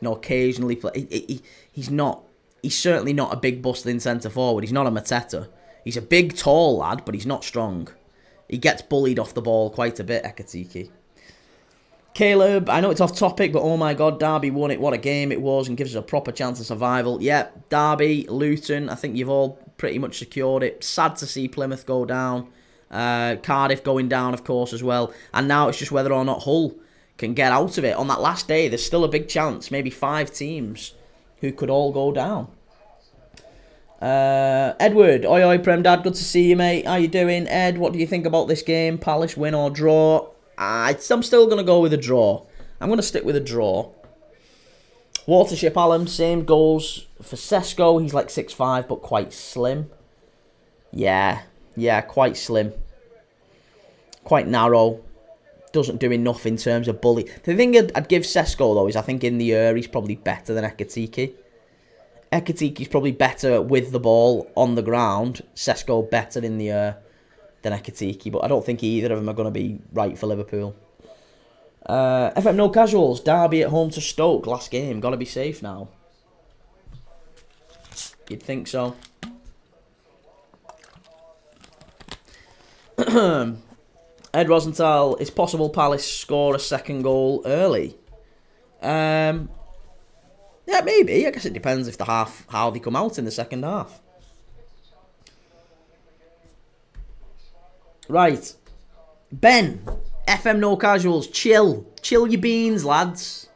occasionally play. He's not. He's certainly not a big bustling centre forward. He's not a Mateta. He's a big, tall lad, but he's not strong. He gets bullied off the ball quite a bit, Ekatike. Caleb, I know it's off topic, but oh my God, Derby won it. What a game it was and gives us a proper chance of survival. Yeah, Derby, Luton, I think you've all pretty much secured it. Sad to see Plymouth go down. Cardiff going down, of course, as well. And now it's just whether or not Hull can get out of it. On that last day, there's still a big chance. Maybe 5 teams who could all go down. Edward, oi oi Prem Dad, good to see you, mate. How you doing? Ed, what do you think about this game? Palace win or draw? I'm still going to go with a draw. I'm going to stick with a draw. Watership Allen, same goals for Sesko. He's like 6'5", but quite slim. Yeah, quite slim. Quite narrow. Doesn't do enough in terms of bully. The thing I'd give Sesko, though, is I think in the air he's probably better than Ekatike. Ekatike's probably better with the ball on the ground. Sesko better in the air than Ekatike, but I don't think either of them are going to be right for Liverpool. FM No Casuals, Derby at home to Stoke, last game. Got to be safe now. You'd think so. Ed Rosenthal, is possible Palace score a second goal early? Yeah, maybe. I guess it depends if how they come out in the second half. Right. Ben, FM No Casuals, chill. Chill your beans, lads.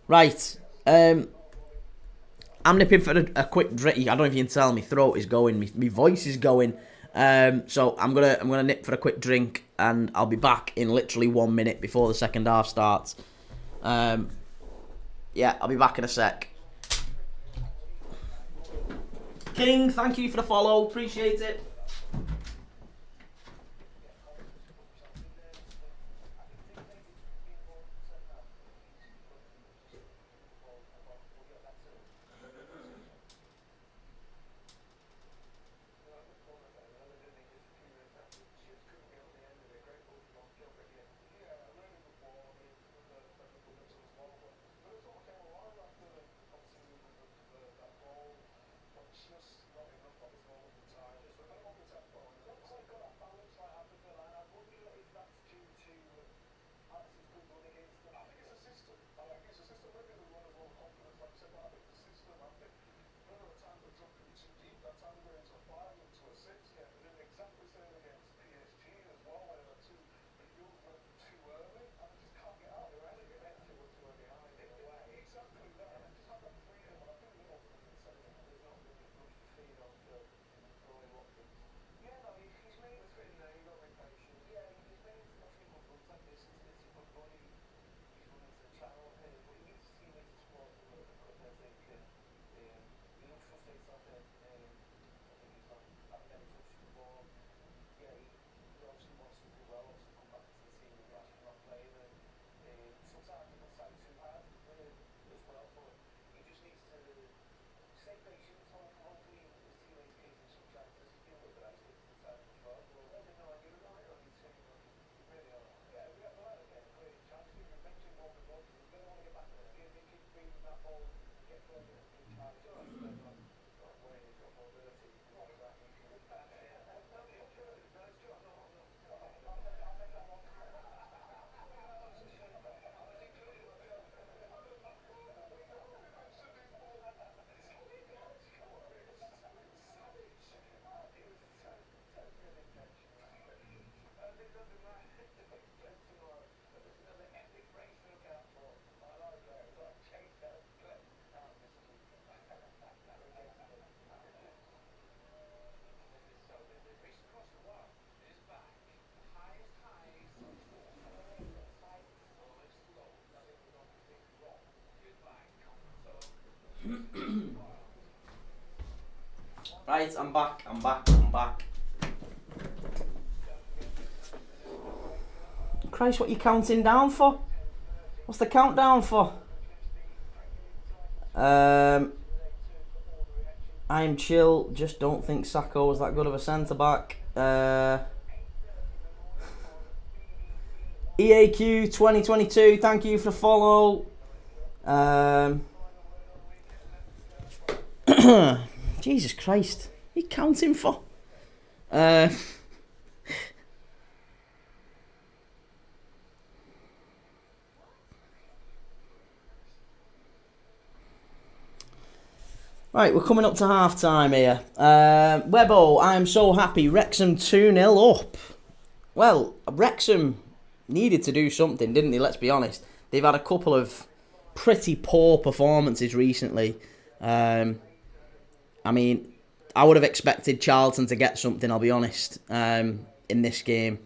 Right. I'm nipping for a quick drink. I don't know if you can tell, my throat is going, my voice is going. So I'm gonna nip for a quick drink, and I'll be back in literally 1 minute before the second half starts. Yeah, I'll be back in a sec. King, thank you for the follow. Appreciate it. Right, I'm back. Christ, what are you counting down for? What's the countdown for? I'm chill, just don't think Sacco was that good of a centre-back. EAQ 2022, thank you for the follow. Jesus Christ, what are you counting for? Right, we're coming up to half-time here. Webbo, I'm so happy. Wrexham 2-0 up. Well, Wrexham needed to do something, didn't they? Let's be honest. They've had a couple of pretty poor performances recently. I mean, I would have expected Charlton to get something, I'll be honest, in this game.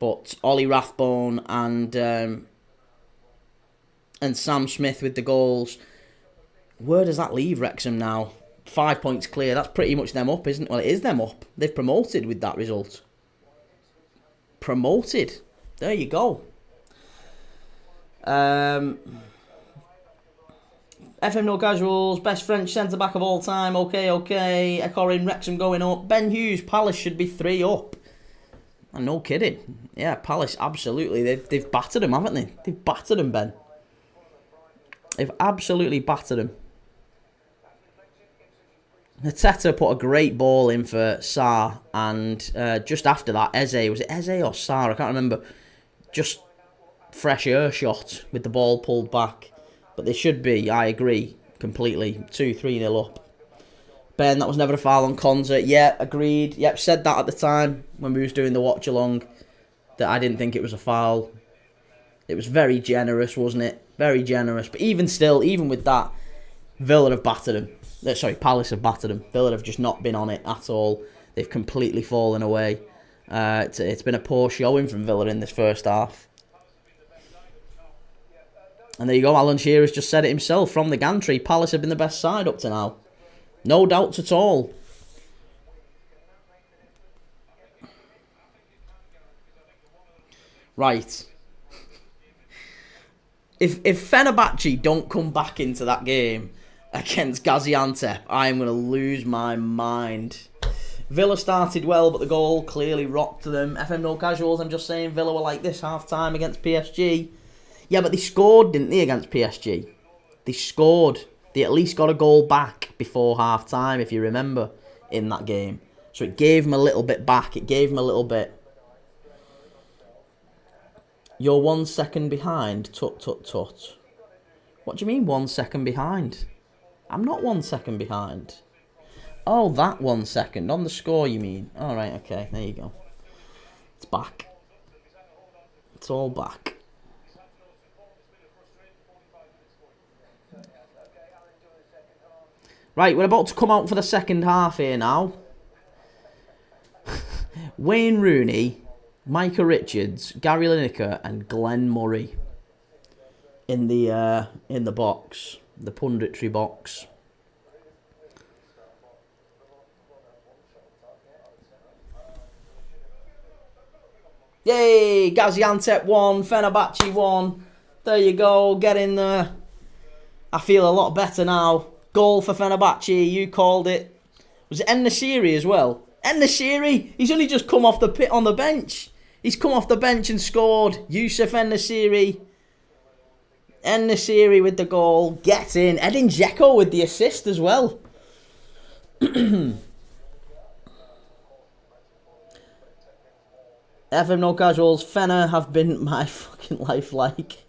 But Ollie Rathbone and Sam Smith with the goals. Where does that leave Wrexham now? 5 points clear. That's pretty much them up, isn't it? Well, it is them up. They've promoted with that result. Promoted. There you go. FM No Casuals, best French centre-back of all time. Okay. Echoing Wrexham going up. Ben Hughes, Palace should be 3 up. And no kidding. Yeah, Palace, absolutely. They've battered them, haven't they? They've battered them, Ben. They've absolutely battered them. Nateta put a great ball in for Sarr, and just after that, Eze, was it Eze or Sarr? I can't remember. Just fresh air shot with the ball pulled back. But they should be, I agree, completely 2-3-0 up. Ben, that was never a foul on Konza. Yeah, agreed. Yep, said that at the time when we was doing the watch along, that I didn't think it was a foul. It was very generous, wasn't it? Very generous. But even still, even with that, Villa have battered them. Palace have battered them. Villa have just not been on it at all. They've completely fallen away. It's been a poor showing from Villa in this first half. And there you go, Alan Shearer's just said it himself from the gantry. Palace have been the best side up to now. No doubts at all. Right. If Fenerbahce don't come back into that game against Gaziantep, I'm going to lose my mind. Villa started well, but the goal clearly rocked them. FM No Casuals, I'm just saying Villa were like this half-time against PSG. Yeah, but they scored, didn't they, against PSG? They scored. They at least got a goal back before half-time, if you remember, in that game. So it gave them a little bit back. It gave them a little bit. You're 1 second behind. Tut, tut, tut. What do you mean 1 second behind? I'm not 1 second behind. Oh, that 1 second. On the score, you mean? Alright, okay. There you go. It's back. It's all back. Right, we're about to come out for the second half here now. Wayne Rooney, Micah Richards, Gary Lineker, and Glenn Murray in the box, the punditry box. Yay! Gaziantep won, Fenerbahce won. There you go, get in there. I feel a lot better now. Goal for Fenerbahce, you called it. Was it En-Nesyri as well? En-Nesyri, he's only just come off the pit on the bench. He's come off the bench and scored. Yusuf En-Nesyri. En-Nesyri with the goal. Get in. Edin Dzeko with the assist as well. FM No Casuals, Fenner have been my fucking life like.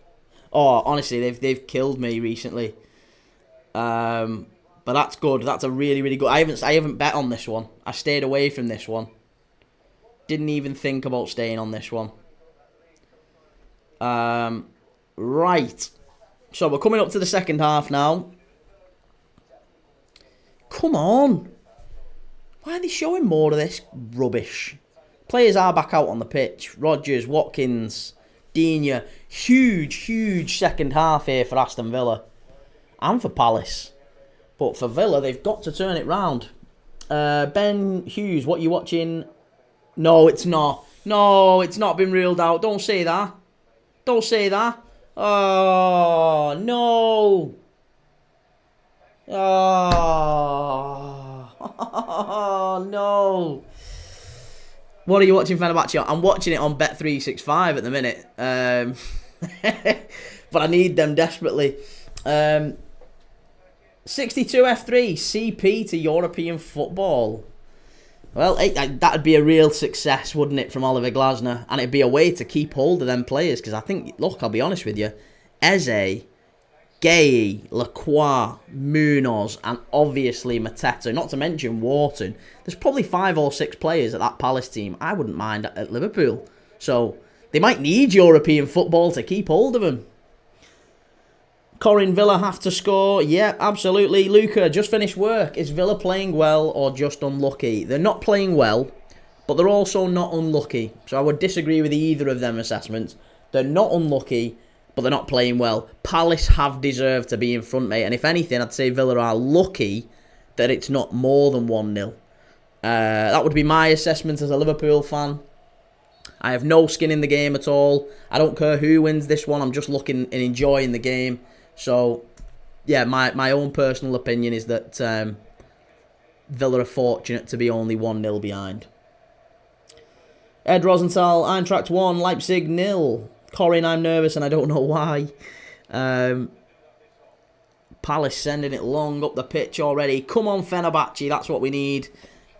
Oh, honestly, they've killed me recently. But that's good. That's a really, really good. I haven't bet on this one. I stayed away from this one. Didn't even think about staying on this one. Right. So we're coming up to the second half now. Come on. Why are they showing more of this rubbish? Players are back out on the pitch. Rodgers, Watkins, Digne. Huge, huge second half here for Aston Villa. And for Palace. But for Villa, they've got to turn it round. Ben Hughes, what you watching? No, it's not. No, it's not been ruled out. Don't say that. Don't say that. Oh, no. Oh, no. What are you watching, Fenerbahce? I'm watching it on Bet365 at the minute. But I need them desperately. 62 F3, CP to European football. Well, that'd be a real success, wouldn't it, from Oliver Glasner? And it'd be a way to keep hold of them players. Because I think, look, I'll be honest with you. Eze, Gay, Lacroix, Munoz, and obviously Mateta. Not to mention Wharton. There's probably 5 or 6 players at that Palace team I wouldn't mind at Liverpool. So, they might need European football to keep hold of them. Corin, Villa have to score. Yeah, absolutely. Luca, just finished work. Is Villa playing well or just unlucky? They're not playing well, but they're also not unlucky. So I would disagree with either of them assessments. They're not unlucky, but they're not playing well. Palace have deserved to be in front, mate. And if anything, I'd say Villa are lucky that it's not more than 1-0. That would be my assessment as a Liverpool fan. I have no skin in the game at all. I don't care who wins this one. I'm just looking and enjoying the game. So, yeah, my own personal opinion is that Villa are fortunate to be only 1-0 behind. Ed Rosenthal, Eintracht 1, Leipzig 0. Corin, I'm nervous and I don't know why. Palace sending it long up the pitch already. Come on, Fenerbahce, that's what we need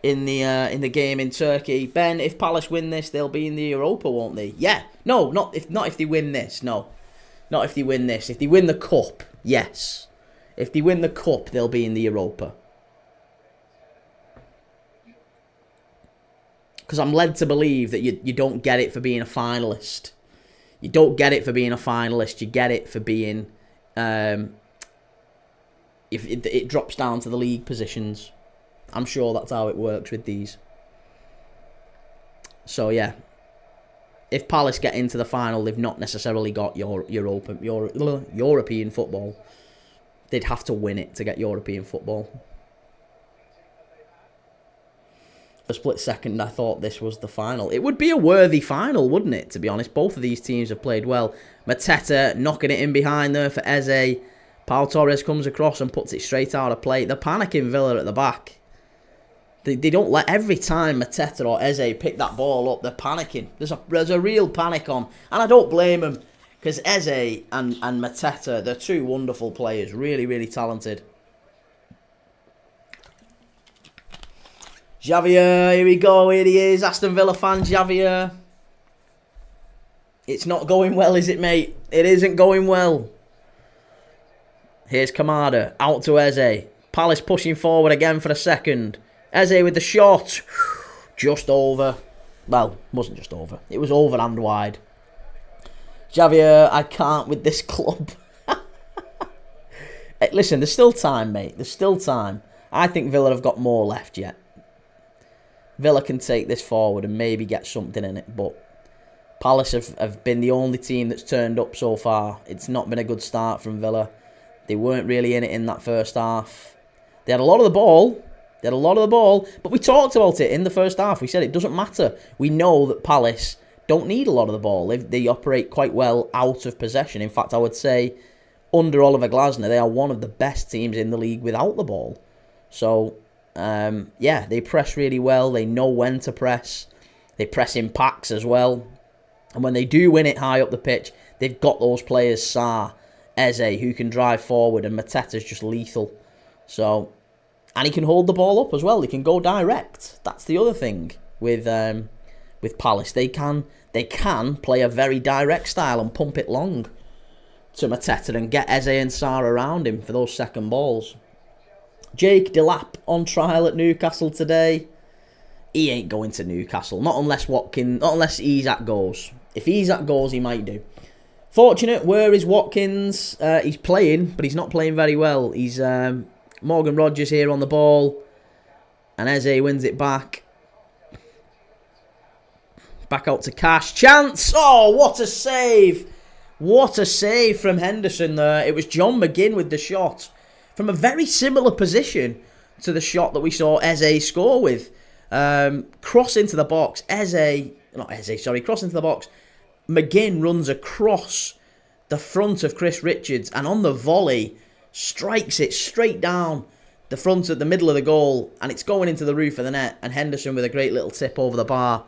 in the game in Turkey. Ben, if Palace win this, they'll be in the Europa, won't they? Yeah. No, not if they win this, no. Not if they win this. If they win the Cup, yes. If they win the Cup, they'll be in the Europa. Because I'm led to believe that you don't get it for being a finalist. You don't get it for being a finalist. You get it for being... if it drops down to the league positions. I'm sure that's how it works with these. So, yeah. If Palace get into the final, they've not necessarily got European football. They'd have to win it to get European football. For a split second, I thought this was the final. It would be a worthy final, wouldn't it, to be honest? Both of these teams have played well. Mateta knocking it in behind there for Eze. Pau Torres comes across and puts it straight out of play. They're panicking Villa at the back. They don't let, every time Mateta or Eze pick that ball up, they're panicking. There's a real panic on. And I don't blame them. Because Eze and Mateta, they're two wonderful players. Really, really talented. Javier, here we go. Here he is. Aston Villa fan, Javier. It's not going well, is it, mate? It isn't going well. Here's Kamada. Out to Eze. Palace pushing forward again for a second. Eze with the shot. Just over. Well, wasn't just over. It was over and wide. Javier, I can't with this club. Hey, listen, there's still time, mate. There's still time. I think Villa have got more left yet. Villa can take this forward and maybe get something in it, but Palace have been the only team that's turned up so far. It's not been a good start from Villa. They weren't really in it in that first half. They had a lot of the ball. But we talked about it in the first half. We said it doesn't matter. We know that Palace don't need a lot of the ball. They operate quite well out of possession. In fact, I would say under Oliver Glasner, they are one of the best teams in the league without the ball. So, yeah, they press really well. They know when to press. They press in packs as well. And when they do win it high up the pitch, they've got those players, Sarr, Eze, who can drive forward, and Mateta's just lethal. So, and he can hold the ball up as well. He can go direct. That's the other thing with Palace. They can play a very direct style and pump it long to Mateta and get Eze and Sarr around him for those second balls. Jake Delap on trial at Newcastle today. He ain't going to Newcastle. Not unless Isak goes. If Isak goes, he might do. Fortunate, where is Watkins? He's playing, but he's not playing very well. He's Morgan Rogers here on the ball. And Eze wins it back. Back out to Cash. Chance! Oh, what a save! What a save from Henderson there. It was John McGinn with the shot. From a very similar position to the shot that we saw Eze score with. Cross into the box. Cross into the box. McGinn runs across the front of Chris Richards and on the volley strikes it straight down the front of the middle of the goal, and it's going into the roof of the net, and Henderson with a great little tip over the bar.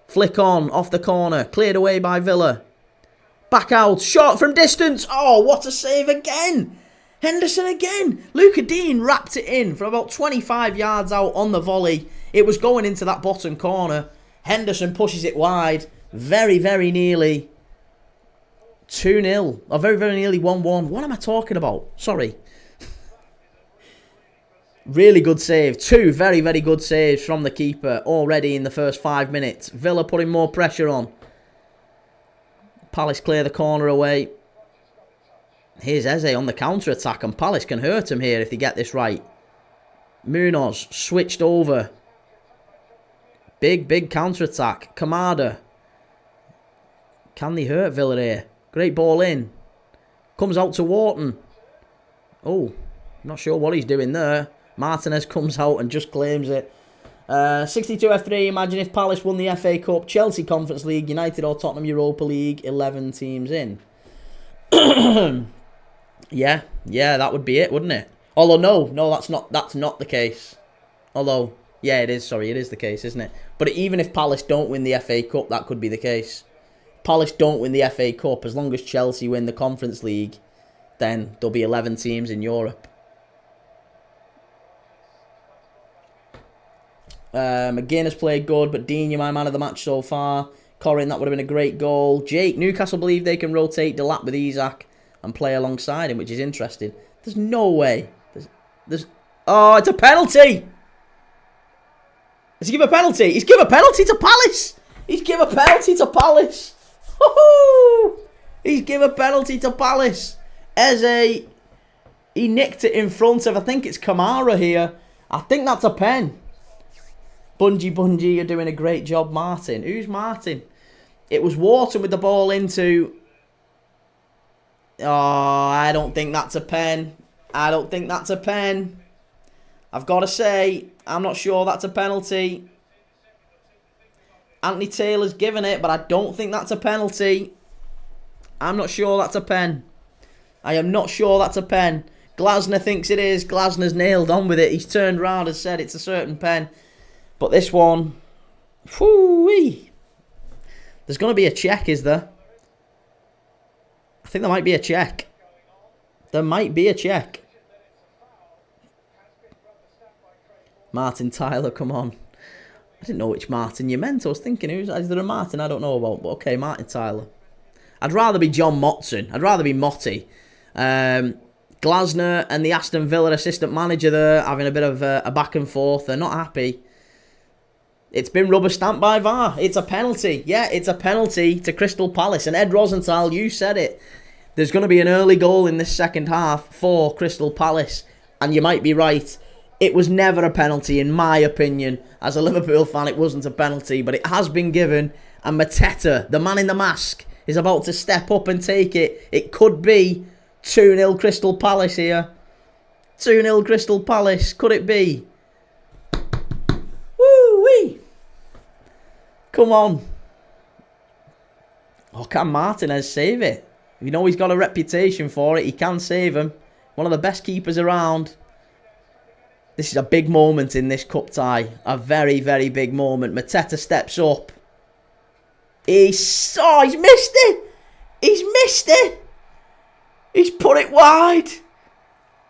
Flick on, off the corner, cleared away by Villa. Back out, shot from distance. Oh, what a save again. Henderson again. Luca Dean wrapped it in from about 25 yards out on the volley. It was going into that bottom corner. Henderson pushes it wide. Very, very nearly 2-0. Or very, very nearly 1-1. What am I talking about? Sorry. Really good save. Two very, very good saves from the keeper already in the first 5 minutes. Villa putting more pressure on. Palace clear the corner away. Here's Eze on the counter-attack, and Palace can hurt him here if they get this right. Munoz switched over. Big, big counter-attack. Kamada. Can they hurt Villa here? Great ball in. Comes out to Wharton. Oh, not sure what he's doing there. Martinez comes out and just claims it. 62 F3, imagine if Palace won the FA Cup, Chelsea Conference League, United or Tottenham Europa League, 11 teams in. Yeah, that would be it, wouldn't it? Although, no, that's not the case. Although, yeah, it is the case, isn't it? But even if Palace don't win the FA Cup, that could be the case. Palace don't win the FA Cup, as long as Chelsea win the Conference League, then there'll be 11 teams in Europe. McGinn has played good, but Dean, you're my man of the match so far. Corrin, that would have been a great goal. Jake, Newcastle believe they can rotate Delap with Isak and play alongside him, which is interesting. There's no way. Oh, it's a penalty! Does he give a penalty? He's given a penalty to Palace! He's given a penalty to Palace! Woohoo! He's given a penalty to Palace! Eze, he nicked it in front of, I think it's Kamara here. I think that's a pen. Bungie, you're doing a great job, Martin. Who's Martin? It was Wharton with the ball into... Oh, I don't think that's a pen. I've got to say, I'm not sure that's a penalty. Anthony Taylor's given it, but I don't think that's a penalty. I'm not sure that's a pen. I am not sure that's a pen. Glasner thinks it is. Glasner's nailed on with it. He's turned round and said it's a certain pen. But this one, whoo-wee. There's going to be a check, is there? I think there might be a check. There might be a check. Martin Tyler, come on. I didn't know which Martin you meant. I was thinking, is there a Martin I don't know about? But okay, Martin Tyler. I'd rather be John Motson. I'd rather be Motti. Glasner and the Aston Villa assistant manager there having a bit of a back and forth. They're not happy. It's been rubber stamped by VAR. It's a penalty. Yeah, it's a penalty to Crystal Palace. And Ed Rosenthal, you said it. There's going to be an early goal in this second half for Crystal Palace. And you might be right. It was never a penalty, in my opinion. As a Liverpool fan, it wasn't a penalty. But it has been given. And Mateta, the man in the mask, is about to step up and take it. It could be 2-0 Crystal Palace here. 2-0 Crystal Palace. Could it be? Woo-wee. Come on. Oh, can Martinez save it? You know he's got a reputation for it. He can save him. One of the best keepers around. This is a big moment in this cup tie. A very, very big moment. Mateta steps up. He's missed it. He's missed it. He's put it wide.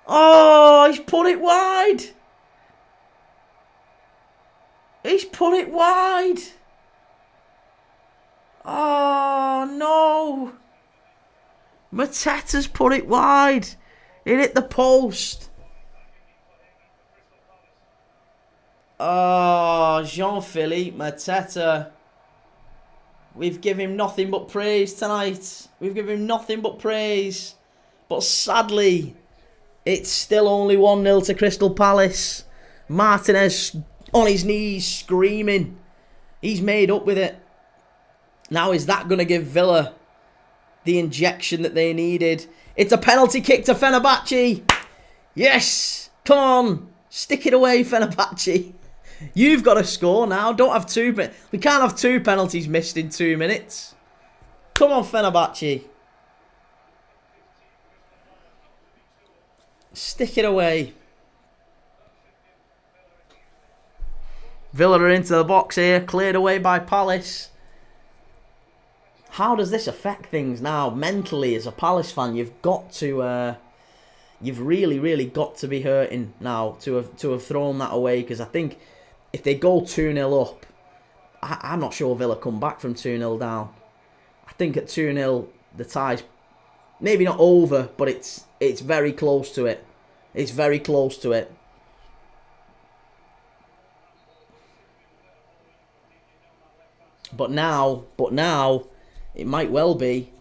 Oh, he's put it wide. He's put it wide. Oh, no. Mateta's put it wide. It hit the post. Oh, Jean-Philippe Mateta. We've given him nothing but praise tonight. We've given him nothing but praise. But sadly, it's still only 1-0 to Crystal Palace. Martinez on his knees screaming. He's made up with it. Now is that going to give Villa the injection that they needed? It's a penalty kick to Fenerbahce. Yes. Come on. Stick it away, Fenerbahce. You've got to score now. Don't have two. We can't have two penalties missed in 2 minutes. Come on, Fenerbahce. Stick it away. Villa are into the box here. Cleared away by Palace. How does this affect things now? Mentally, as a Palace fan, you've got to... you've really, really got to be hurting now to have thrown that away. Because I think if they go 2-0 up, I'm not sure Villa come back from 2-0 down. I think at 2-0, the tie's maybe not over, but it's very close to it. It's very close to it. But now, it might well be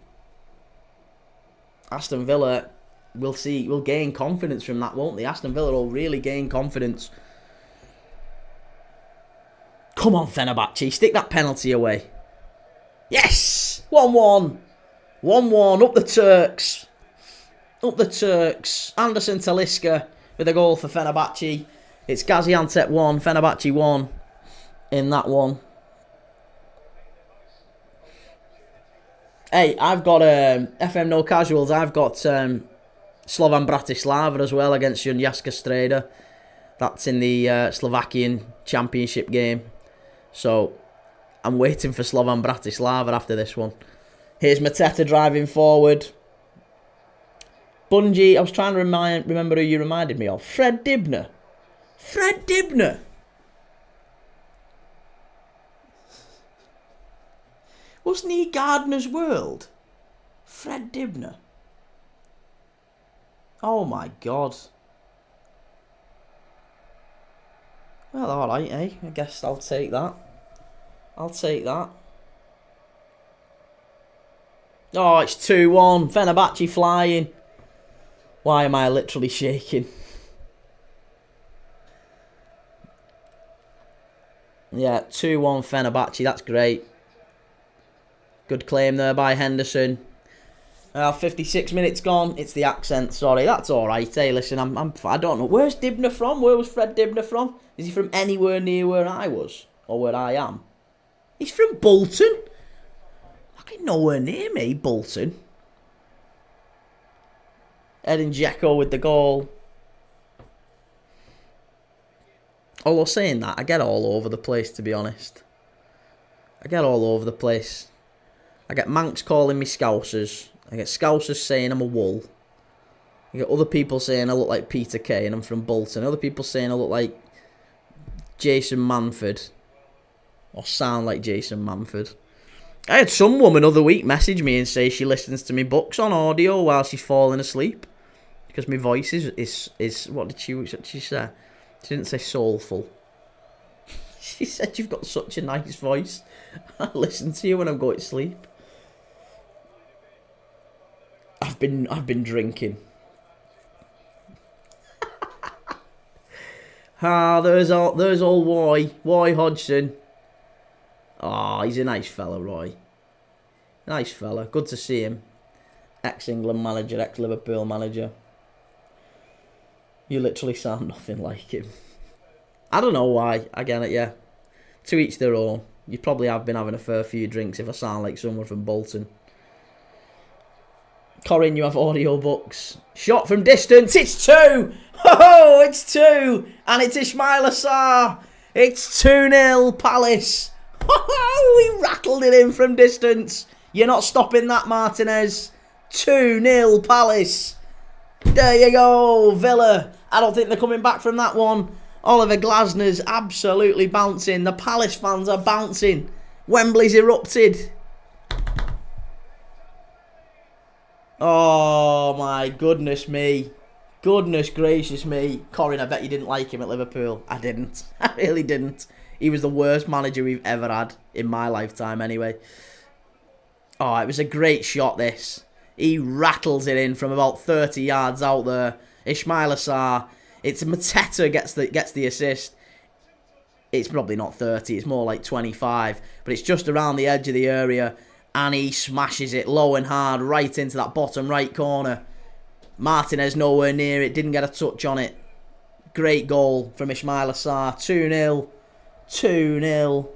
Aston Villa will gain confidence from that, won't they? Aston Villa will really gain confidence. Come on, Fenerbahce, stick that penalty away. Yes! 1-1. 1-1, up the Turks. Up the Turks. Anderson Talisca with a goal for Fenerbahce. It's Gaziantep 1, Fenerbahce 1 in that one. Hey, I've got FM No Casuals. I've got Slovan Bratislava as well against Junjaska Streda. That's in the Slovakian Championship game. So I'm waiting for Slovan Bratislava after this one. Here's Mateta driving forward. Bungie, I was trying to remember who you reminded me of. Fred Dibner. Fred Dibner. Wasn't he Gardner's World? Fred Dibner. Oh my God. Well, alright, eh? I guess I'll take that. I'll take that. Oh, it's 2-1. Fenerbahce flying. Why am I literally shaking? Yeah, 2-1 Fenerbahce. That's great. Good claim there by Henderson. 56 minutes gone. It's the accent. Sorry, that's all right. Hey, listen, I don't know. Where's Dibner from? Where was Fred Dibner from? Is he from anywhere near where I was or where I am? He's from Bolton. Fucking nowhere near me, Bolton. Edin Dzeko with the goal. Although saying that, I get all over the place, to be honest. I get all over the place. I get Manx calling me Scousers. I get Scousers saying I'm a wool. I get other people saying I look like Peter Kay and I'm from Bolton. Other people saying I look like Jason Manford. Or sound like Jason Manford. I had some woman other week message me and say she listens to me books on audio while she's falling asleep. Because my voice is what did she say? She didn't say soulful. She said you've got such a nice voice. I listen to you when I'm going to sleep. I've been drinking. There's old Roy Hodgson. Oh, he's a nice fella, Roy. Nice fella. Good to see him. Ex-England manager, ex-Liverpool manager. You literally sound nothing like him. I don't know why. I get it, yeah. To each their own. You probably have been having a fair few drinks if I sound like someone from Bolton. Corin, you have audiobooks. Shot from distance. It's 2. Oh, it's 2. And it's Ismail Assar. It's 2-0 Palace. Oh, he rattled it in from distance. You're not stopping that, Martinez. 2-0 Palace. There you go, Villa. I don't think they're coming back from that one. Oliver Glasner's absolutely bouncing. The Palace fans are bouncing. Wembley's erupted. Oh, my goodness me. Goodness gracious me. Corin, I bet you didn't like him at Liverpool. I didn't. I really didn't. He was the worst manager we've ever had in my lifetime anyway. Oh, it was a great shot, this. He rattles it in from about 30 yards out there. Ismail Assar. It's Mateta gets the assist. It's probably not 30. It's more like 25. But it's just around the edge of the area. And he smashes it low and hard right into that bottom right corner. Martinez nowhere near it. Didn't get a touch on it. Great goal from Ismail Assar. 2-0. 2-0.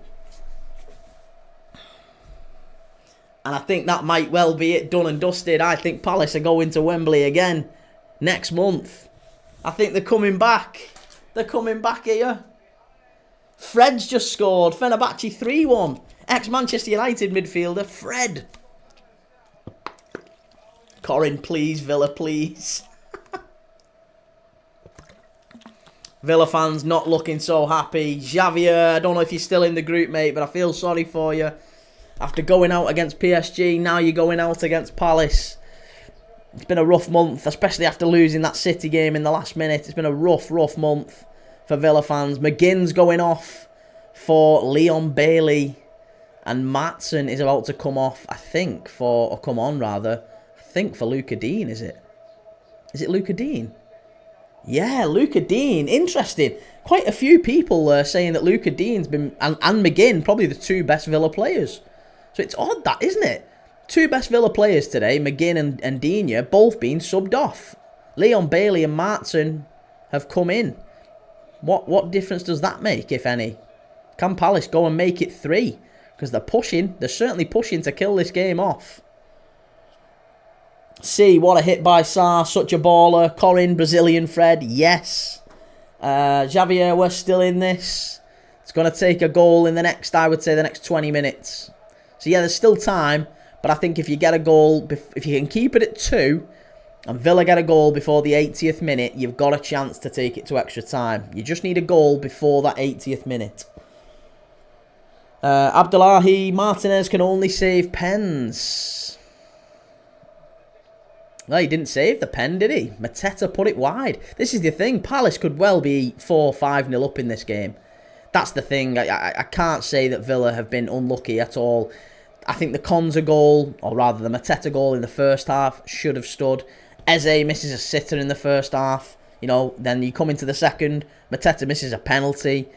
And I think that might well be it, done and dusted. I think Palace are going to Wembley again next month. I think they're coming back. They're coming back here. Fred's just scored. Fenerbahce 3-1. Ex-Manchester United midfielder, Fred. Corin, please, Villa, please. Villa fans not looking so happy. Xavier, I don't know if you're still in the group, mate, but I feel sorry for you. After going out against PSG, now you're going out against Palace. It's been a rough month, especially after losing that City game in the last minute. It's been a rough month for Villa fans. McGinn's going off for Leon Bailey. And Maatsen is about to come off, I think, for Luca Dean, is it? Is it Luca Dean? Yeah, Luca Dean. Interesting. Quite a few people saying that Luca Dean's been, and McGinn, probably the two best Villa players. So it's odd that, isn't it? Two best Villa players today, McGinn and Digne, both being subbed off. Leon Bailey and Maatsen have come in. What difference does that make, if any? Can Palace go and make it 3? Because they're certainly pushing to kill this game off. See, what a hit by Sarr, such a baller. Corin, Brazilian Fred, yes. Xavier, we're still in this. It's going to take a goal in the next 20 minutes. So yeah, there's still time, but I think if you get a goal, if you can keep it at 2, and Villa get a goal before the 80th minute, you've got a chance to take it to extra time. You just need a goal before that 80th minute. Abdullahi Martinez can only save pens. No, he didn't save the pen, did he? Mateta put it wide. This is the thing. Palace could well be 4-5-0 up in this game. That's the thing. I can't say that Villa have been unlucky at all. I think the Konza goal, or rather the Mateta goal in the first half, should have stood. Eze misses a sitter in the first half. You know, then you come into the second. Mateta misses a penalty.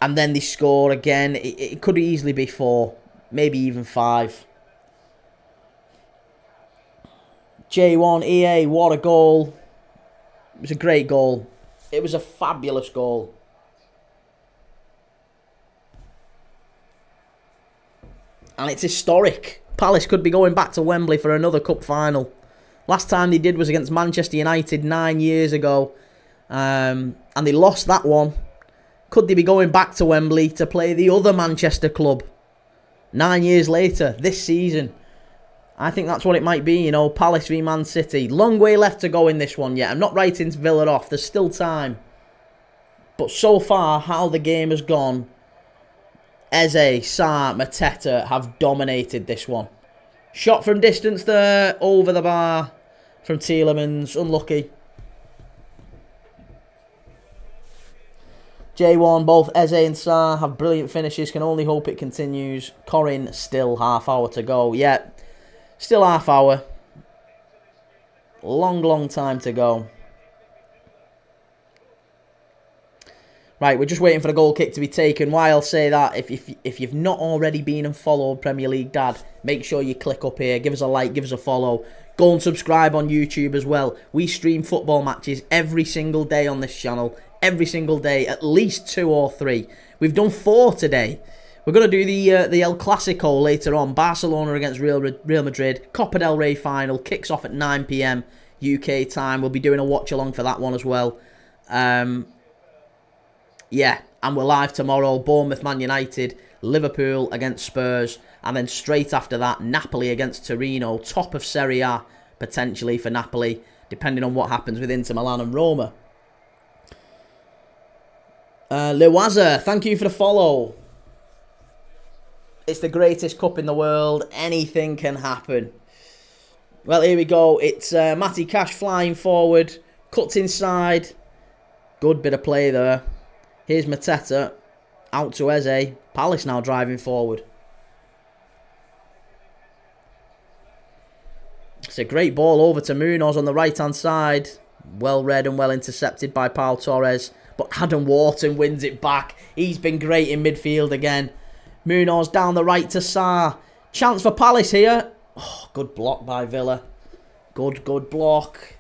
And then they score again. It could easily be 4. Maybe even 5. J1 EA, what a goal. It was a great goal. It was a fabulous goal. And it's historic. Palace could be going back to Wembley for another cup final. Last time they did was against Manchester United 9 years ago. And they lost that one. Could they be going back to Wembley to play the other Manchester club 9 years later, this season? I think that's what it might be, you know, Palace v Man City. Long way left to go in this one yet. I'm not writing Villa off. There's still time. But so far, how the game has gone, Eze, Sarr, Mateta have dominated this one. Shot from distance there, over the bar from Tielemans. Unlucky. J1, both Eze and Sarr have brilliant finishes. Can only hope it continues. Corin, still half hour to go. Yeah, still half hour. Long time to go. Right, we're just waiting for the goal kick to be taken. Why I'll say that, if you've not already been and followed Premier League Dad, make sure you click up here, give us a like, give us a follow. Go and subscribe on YouTube as well. We stream football matches every single day on this channel. Every single day, at least 2 or 3. We've done 4 today. We're going to do the El Clasico later on. Barcelona against Real Madrid. Copa del Rey final. Kicks off at 9 PM UK time. We'll be doing a watch along for that one as well. Yeah, and we're live tomorrow. Bournemouth, Man United, Liverpool against Spurs, and then straight after that, Napoli against Torino. Top of Serie A, potentially, for Napoli, depending on what happens with Inter Milan and Roma. Lewaza, thank you for the follow. It's the greatest cup in the world. Anything can happen. Well, here we go. It's Matty Cash flying forward. Cuts inside. Good bit of play there. Here's Mateta, out to Eze. Palace now driving forward. It's a great ball over to Munoz on the right-hand side. Well read and well intercepted by Pau Torres. But Adam Wharton wins it back. He's been great in midfield again. Munoz down the right to Sarr. Chance for Palace here. Oh, good block by Villa. Good block.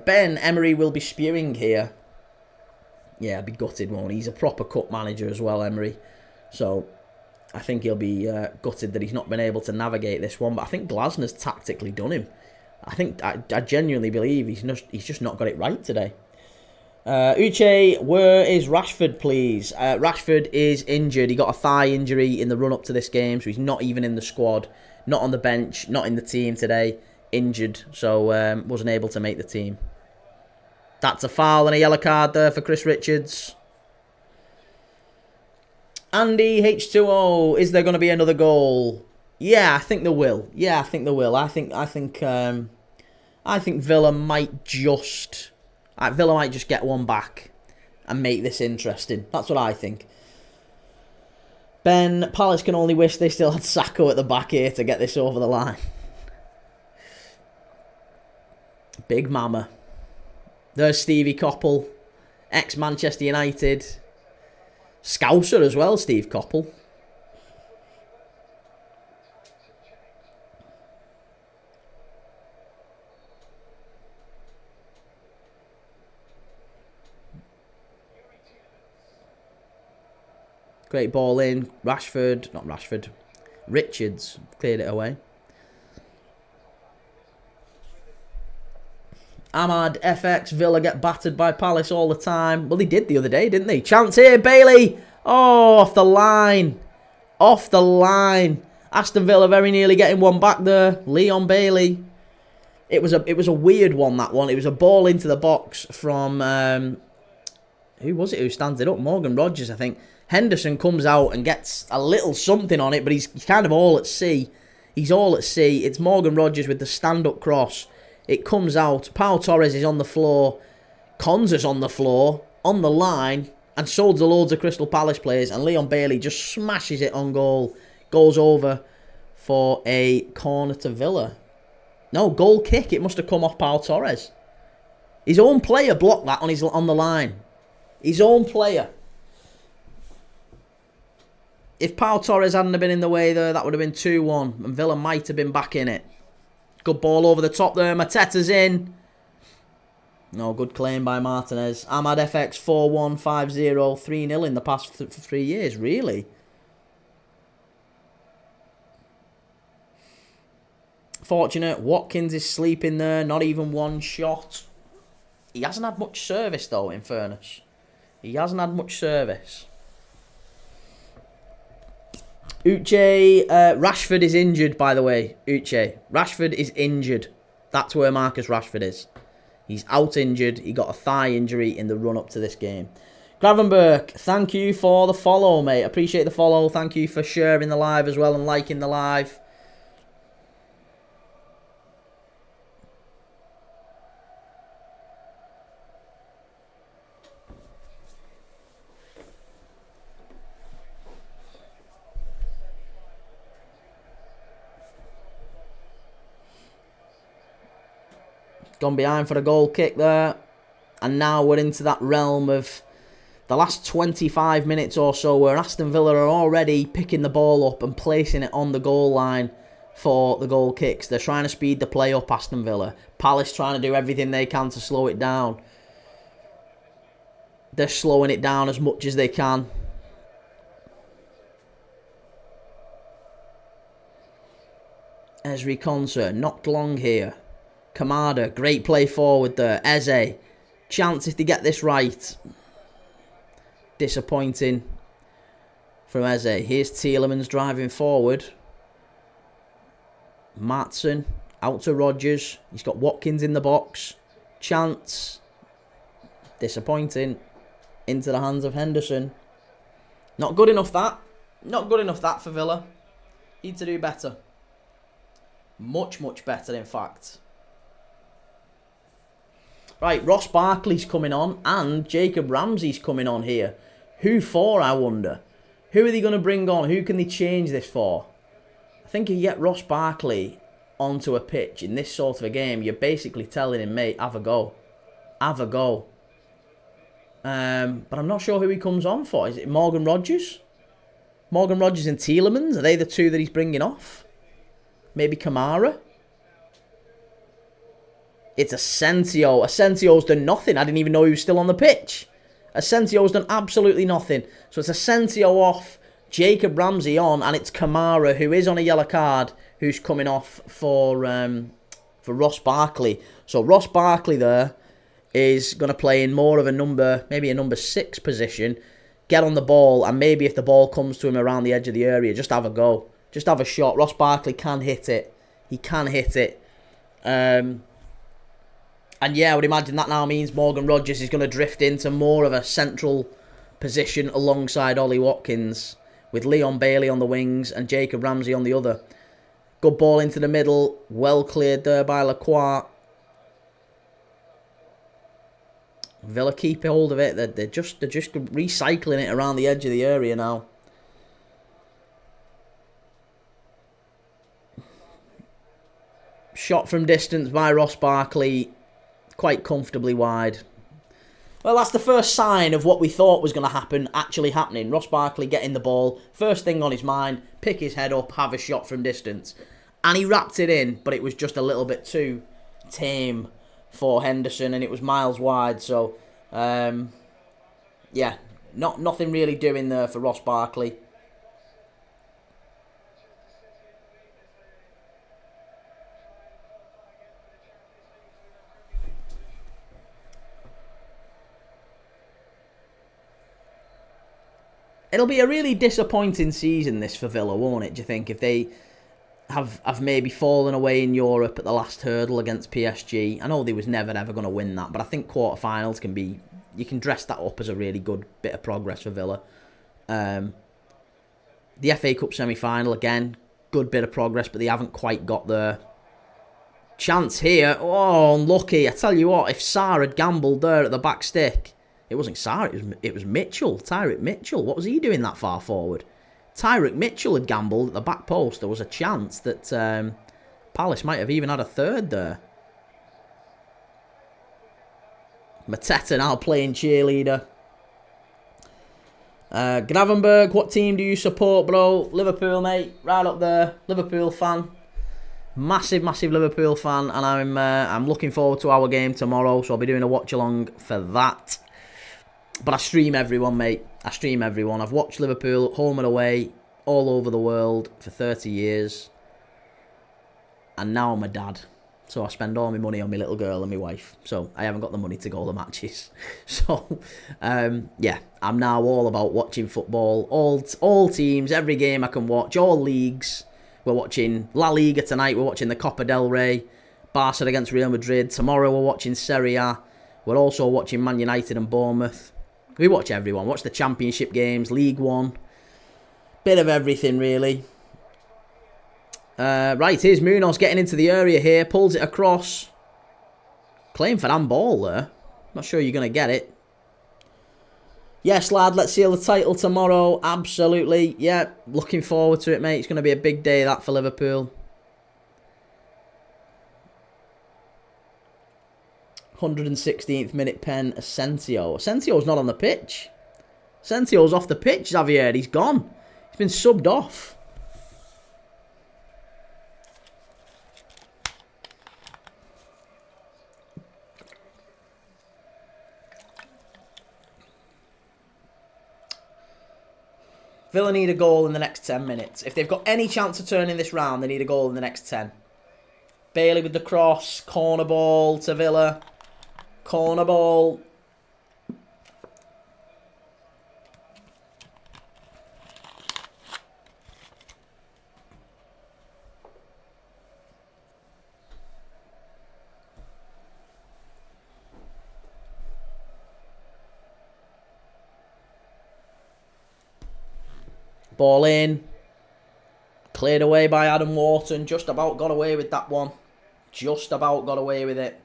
Ben Emery will be spewing here. Yeah, I'd be gutted, won't he? He's a proper cup manager as well, Emery. So, I think he'll be gutted that he's not been able to navigate this one. But I think Glasner's tactically done him. I genuinely believe he's just not got it right today. Uche, where is Rashford, please? Rashford is injured. He got a thigh injury in the run-up to this game, so he's not even in the squad. Not on the bench, not in the team today. Injured, so wasn't able to make the team. That's a foul and a yellow card there for Chris Richards. Andy H2O, is there going to be another goal? Yeah, I think there will. I think Villa might just get one back and make this interesting. That's what I think. Ben, Palace can only wish they still had Sacco at the back here to get this over the line. Big Mama. There's Stevie Coppell, ex-Manchester United. Scouser as well, Steve Coppell. Great ball in. Richards cleared it away. Ahmad, FX, Villa get battered by Palace all the time. Well, they did the other day, didn't they? Chance here, Bailey. Oh, off the line. Off the line. Aston Villa very nearly getting one back there. Leon Bailey. It was a weird one, that one. It was a ball into the box from... who was it who stands it up? Morgan Rogers, I think. Henderson comes out and gets a little something on it, but he's kind of all at sea. He's all at sea. It's Morgan Rogers with the stand-up cross. It comes out. Pau Torres is on the floor. Konza's on the floor, on the line, and so do loads of Crystal Palace players. And Leon Bailey just smashes it on goal. Goes over for a corner to Villa. No, goal kick. It must have come off Pau Torres. His own player blocked that on the line. His own player. If Pau Torres hadn't have been in the way there, that would have been 2-1. And Villa might have been back in it. Good ball over the top there. Mateta's in. No, good claim by Martinez. Ahmad FX 4-1, 5-0, 3-0 in the past 3 years. Really? Fortunate. Watkins is sleeping there. Not even one shot. He hasn't had much service, though, in fairness. He hasn't had much service. Uche, Rashford is injured, by the way. Uche, Rashford is injured. That's where Marcus Rashford is. He's out injured. He got a thigh injury in the run-up to this game. Gravenberg, thank you for the follow, mate. Appreciate the follow. Thank you for sharing the live as well and liking the live. Gone behind for a goal kick there. And now we're into that realm of the last 25 minutes or so where Aston Villa are already picking the ball up and placing it on the goal line for the goal kicks. They're trying to speed the play up, Aston Villa. Palace trying to do everything they can to slow it down. They're slowing it down as much as they can. Ezri Konsa, knocked long here. Kamada, great play forward there. Eze, chance if they get this right. Disappointing from Eze. Here's Tielemans driving forward. Matson, out to Rodgers. He's got Watkins in the box. Chance. Disappointing. Into the hands of Henderson. Not good enough that. Not good enough that for Villa. Need to do better. Much, much better in fact. Right, Ross Barkley's coming on and Jacob Ramsey's coming on here. Who for, I wonder? Who are they going to bring on? Who can they change this for? I think if you get Ross Barkley onto a pitch in this sort of a game, you're basically telling him, mate, have a go. Have a go. But I'm not sure who he comes on for. Is it Morgan Rodgers? Morgan Rodgers and Tielemans? Are they the two that he's bringing off? Maybe Kamara? It's Asensio. Asensio's done nothing. I didn't even know he was still on the pitch. Asensio's done absolutely nothing. So it's Asensio off, Jacob Ramsey on, and it's Kamara, who is on a yellow card, who's coming off for Ross Barkley. So Ross Barkley there is going to play in more of a maybe a number 6 position, get on the ball, and maybe if the ball comes to him around the edge of the area, just have a go. Just have a shot. Ross Barkley can hit it. He can hit it. And yeah, I would imagine that now means Morgan Rodgers is going to drift into more of a central position alongside Ollie Watkins, with Leon Bailey on the wings and Jacob Ramsey on the other. Good ball into the middle. Well cleared there by Lacroix. Villa keep hold of it. They're just recycling it around the edge of the area now. Shot from distance by Ross Barkley. Quite comfortably wide. Well, that's the first sign of what we thought was going to happen actually happening. Ross Barkley getting the ball. First thing on his mind, pick his head up, have a shot from distance. And he wrapped it in, but it was just a little bit too tame for Henderson, and it was miles wide. So, yeah, nothing really doing there for Ross Barkley. It'll be a really disappointing season, this, for Villa, won't it, do you think? If they have maybe fallen away in Europe at the last hurdle against PSG. I know they was never, ever going to win that, but I think quarterfinals can be... You can dress that up as a really good bit of progress for Villa. The FA Cup semi-final, again, good bit of progress, but they haven't quite got there. Chance here. Oh, unlucky. I tell you what, if Sarr had gambled there at the back stick... It wasn't Sarr, it was Mitchell, Tyrick Mitchell. What was he doing that far forward? Tyrick Mitchell had gambled at the back post. There was a chance that Palace might have even had a third there. Mateta now playing cheerleader. Gravenberg, what team do you support, bro? Liverpool, mate. Right up there. Liverpool fan. Massive, massive Liverpool fan. And I'm looking forward to our game tomorrow. So I'll be doing a watch-along for that. But I stream everyone, mate. I stream everyone. I've watched Liverpool home and away all over the world for 30 years. And now I'm a dad. So I spend all my money on my little girl and my wife. So I haven't got the money to go to the matches. So, yeah, I'm now all about watching football. All teams, every game I can watch, all leagues. We're watching La Liga tonight. We're watching the Copa del Rey. Barca against Real Madrid. Tomorrow we're watching Serie A. We're also watching Man United and Bournemouth. We watch everyone. Watch the Championship games, League One. Bit of everything, really. Right, here's Munoz getting into the area here. Pulls it across. Playing for handball there. Not sure you're going to get it. Yes, lad, let's seal the title tomorrow. Absolutely. Yeah, looking forward to it, mate. It's going to be a big day, that, for Liverpool. 116th minute pen, Asensio. Asensio's not on the pitch. Asensio's off the pitch, Xavier. He's gone. He's been subbed off. Villa need a goal in the next 10 minutes. If they've got any chance of turning this round, they need a goal in the next 10. Bailey with the cross. Corner ball to Villa. Corner ball. Ball in. Cleared away by Adam Wharton. Just about got away with that one. Just about got away with it.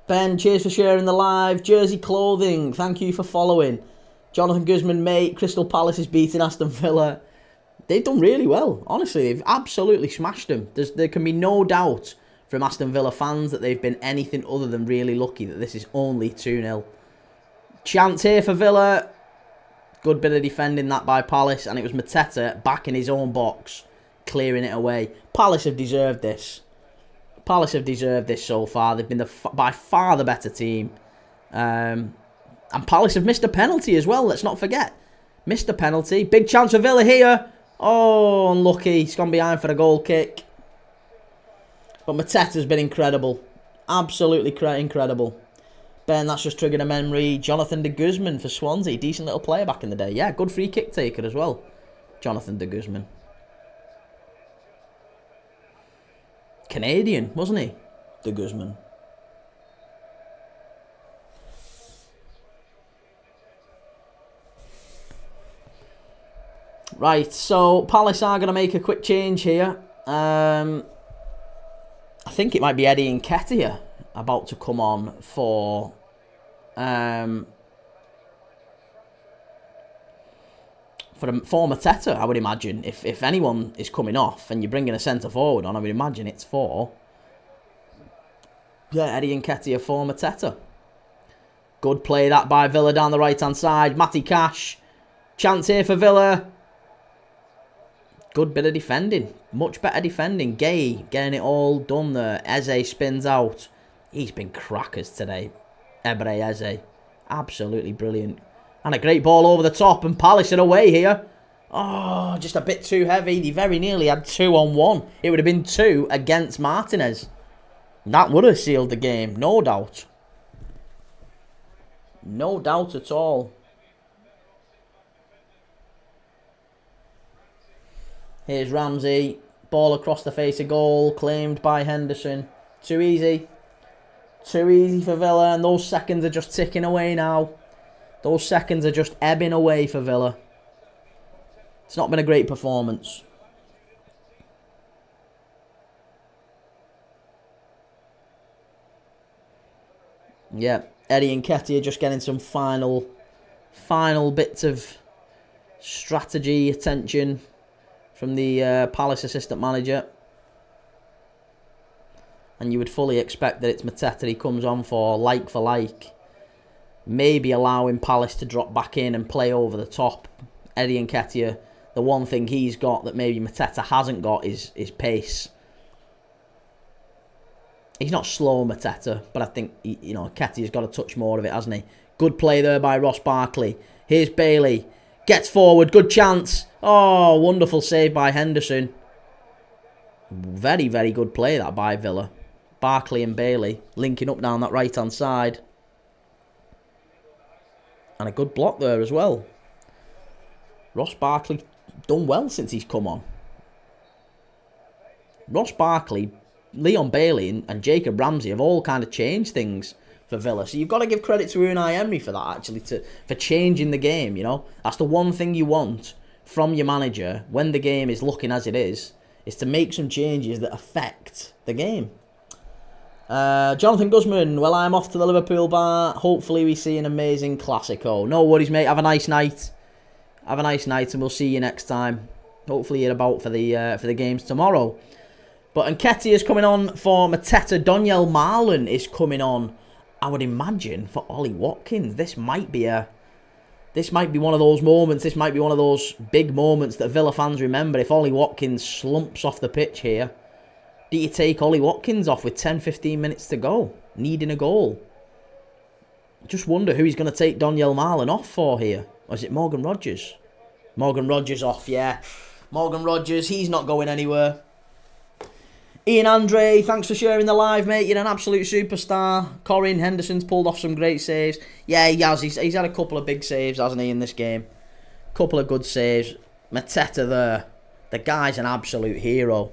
Ben, cheers for sharing the live. Jersey Clothing, thank you for following. Jonathan Guzman, mate. Crystal Palace is beating Aston Villa. They've done really well. Honestly, they've absolutely smashed them. There can be no doubt from Aston Villa fans that they've been anything other than really lucky that this is only 2-0. Chance here for Villa. Good bit of defending that by Palace. And it was Mateta back in his own box, clearing it away. Palace have deserved this. Palace have deserved this so far. They've been by far the better team. And Palace have missed a penalty as well, let's not forget. Missed a penalty. Big chance for Villa here. Oh, unlucky. He's gone behind for a goal kick. But Mateta's been incredible. Absolutely incredible. Ben, that's just triggered a memory. Jonathan de Guzman for Swansea. Decent little player back in the day. Yeah, good free kick taker as well. Jonathan de Guzman. Canadian, wasn't he? De Guzman. Right, so Palace are going to make a quick change here. I think it might be Eddie Nketiah about to come on for Mateta, I would imagine. If anyone is coming off and you're bringing a centre forward on, I would imagine it's for Eddie Nketiah for Mateta. Good play that by Villa down the right hand side. Matty Cash. Chance here for Villa. Good bit of defending. Much better defending. Gay getting it all done there. Eze spins out. He's been crackers today. Ebre Eze. Absolutely brilliant. And a great ball over the top. And Palace are away here. Oh, just a bit too heavy. He very nearly had 2-on-1. It would have been 2 against Martinez. That would have sealed the game. No doubt. No doubt at all. Here's Ramsey. Ball across the face of goal. Claimed by Henderson. Too easy. Too easy for Villa. And those seconds are just ticking away now. Those seconds are just ebbing away for Villa. It's not been a great performance. Yeah, Eddie Nketiah just getting some final bits of strategy attention from the Palace assistant manager. And you would fully expect that it's Mateta he comes on for like. Maybe allowing Palace to drop back in and play over the top. Eddie Nketiah, the one thing he's got that maybe Mateta hasn't got is pace. He's not slow, Mateta, but I think Nketiah's got a touch more of it, hasn't he? Good play there by Ross Barkley. Here's Bailey. Gets forward. Good chance. Oh, wonderful save by Henderson. Very, very good play that by Villa. Barkley and Bailey linking up down that right-hand side. And a good block there as well. Ross Barkley done well since he's come on. Ross Barkley, Leon Bailey and Jacob Ramsey have all kind of changed things for Villa. So you've got to give credit to Unai Emery for that, actually, for changing the game, That's the one thing you want from your manager when the game is looking as it is to make some changes that affect the game. Jonathan Guzman, well, I'm off to the Liverpool bar. Hopefully we see an amazing Classico. No worries, mate. Have a nice night. Have a nice night, and we'll see you next time. Hopefully you're about for the games tomorrow. But Nketiah is coming on for Mateta. Donyell Marlon is coming on, I would imagine, for Ollie Watkins. This might be one of those moments. This might be one of those big moments that Villa fans remember. If Ollie Watkins slumps off the pitch here, do you take Ollie Watkins off with 10-15 minutes to go, needing a goal? Just wonder who he's going to take Donyell Marlon off for here. Or is it Morgan Rogers? Morgan Rogers off, yeah. Morgan Rogers, he's not going anywhere. Ian Andre, thanks for sharing the live, mate. You're an absolute superstar. Corin Henderson's pulled off some great saves. Yeah, he has. He's had a couple of big saves, hasn't he, in this game? Couple of good saves. Mateta there. The guy's an absolute hero.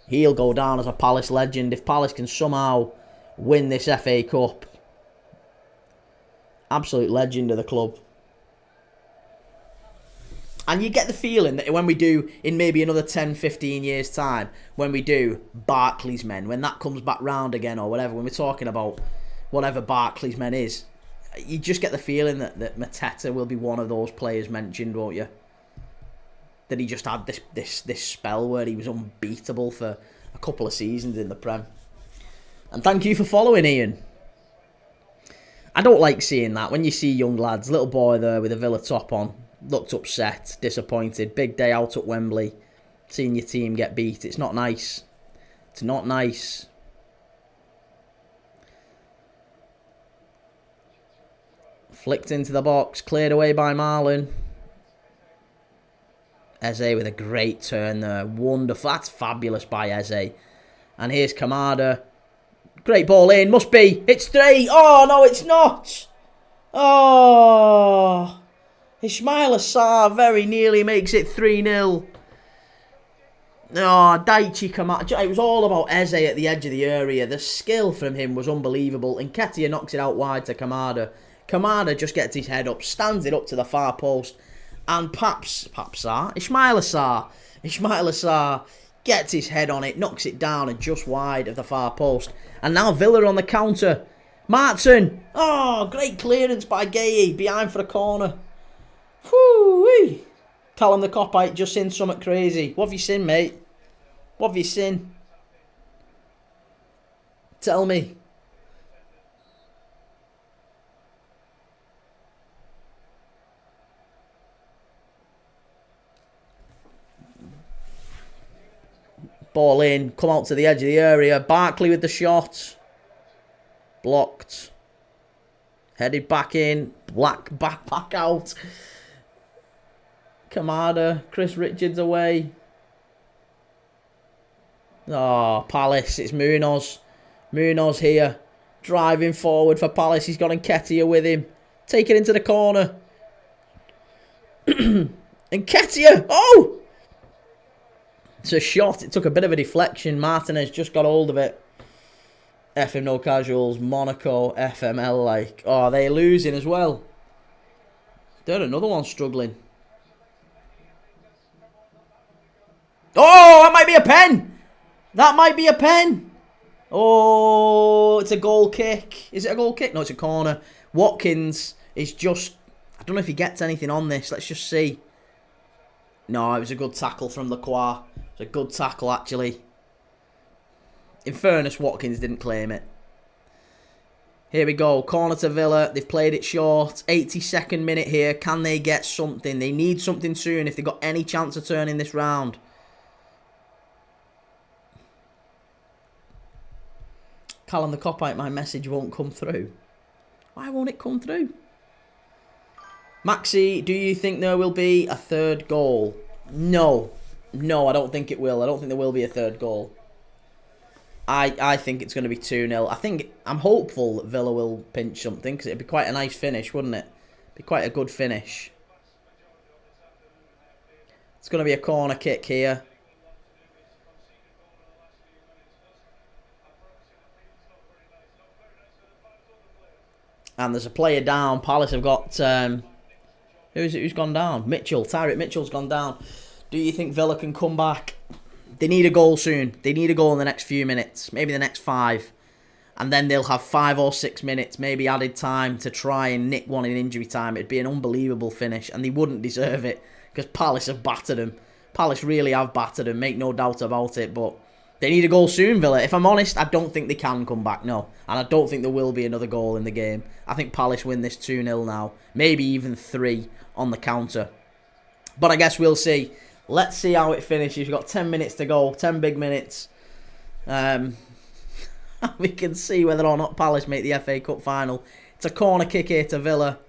He'll go down as a Palace legend if Palace can somehow win this FA Cup. Absolute legend of the club. And you get the feeling that when we do, in maybe another 10-15 years' time, when we do Barkley's Men, when that comes back round again or whatever, when we're talking about whatever Barkley's Men is, you just get the feeling that Mateta will be one of those players mentioned, won't you? That he just had this spell where he was unbeatable for a couple of seasons in the Prem. And thank you for following, Ian. I don't like seeing that. When you see young lads, little boy there with a Villa top on, looked upset, disappointed, big day out at Wembley, seeing your team get beat. It's not nice. It's not nice. Flicked into the box, cleared away by Marlon. Eze with a great turn there. Wonderful. That's fabulous by Eze. And here's Kamada. Great ball in. Must be. It's 3. Oh, no, it's not. Oh. Ismaila Sarr very nearly makes it 3-0. Oh, Daichi Kamada. It was all about Eze at the edge of the area. The skill from him was unbelievable. And Nketiah knocks it out wide to Kamada. Kamada just gets his head up, stands it up to the far post. And Ismaila Sarr gets his head on it, knocks it down and just wide of the far post. And now Villa on the counter. Martin. Oh, great clearance by Gay behind for a corner. Whoo-wee. Callum the Copite just seen something crazy. What have you seen, mate? What have you seen? Tell me. Ball in, come out to the edge of the area. Barkley with the shot. Blocked. Headed back in. Back out. Kamada. Chris Richards away. Oh, Palace. It's Munoz. Munoz here. Driving forward for Palace. He's got Nketiah with him. Take it into the corner. Nketiah. Oh! It's a shot. It took a bit of a deflection. Martinez just got hold of it. FM No Casuals, Monaco, FML, like. Oh, they're losing as well. They're another one struggling. Oh, that might be a pen. That might be a pen. Oh, it's a goal kick. Is it a goal kick? No, it's a corner. Watkins is just... I don't know if he gets anything on this. Let's just see. No, it was a good tackle from Lacroix. It was a good tackle, actually. In fairness, Watkins didn't claim it. Here we go. Corner to Villa. They've played it short. 82nd minute here. Can they get something? They need something soon if they've got any chance of turning this round. Callum the Copite, my message won't come through. Why won't it come through? Maxi, do you think there will be a third goal? No. No, I don't think it will. I don't think there will be a third goal. I think it's going to be 2-0. I'm hopeful that Villa will pinch something because it'd be quite a nice finish, wouldn't it? Be quite a good finish. It's going to be a corner kick here. And there's a player down. Palace have got... who's gone down? Mitchell. Tyreek Mitchell's gone down. Do you think Villa can come back? They need a goal soon. They need a goal in the next few minutes. Maybe the next 5. And then they'll have 5 or 6 minutes, maybe added time to try and nick one in injury time. It'd be an unbelievable finish. And they wouldn't deserve it. Because Palace have battered them. Palace really have battered them. Make no doubt about it. But they need a goal soon, Villa. If I'm honest, I don't think they can come back, no. And I don't think there will be another goal in the game. I think Palace win this 2-0 now. Maybe even 3 on the counter. But I guess we'll see. Let's see how it finishes. We've got 10 minutes to go. 10 big minutes. We can see whether or not Palace make the FA Cup final. It's a corner kick here to Villa.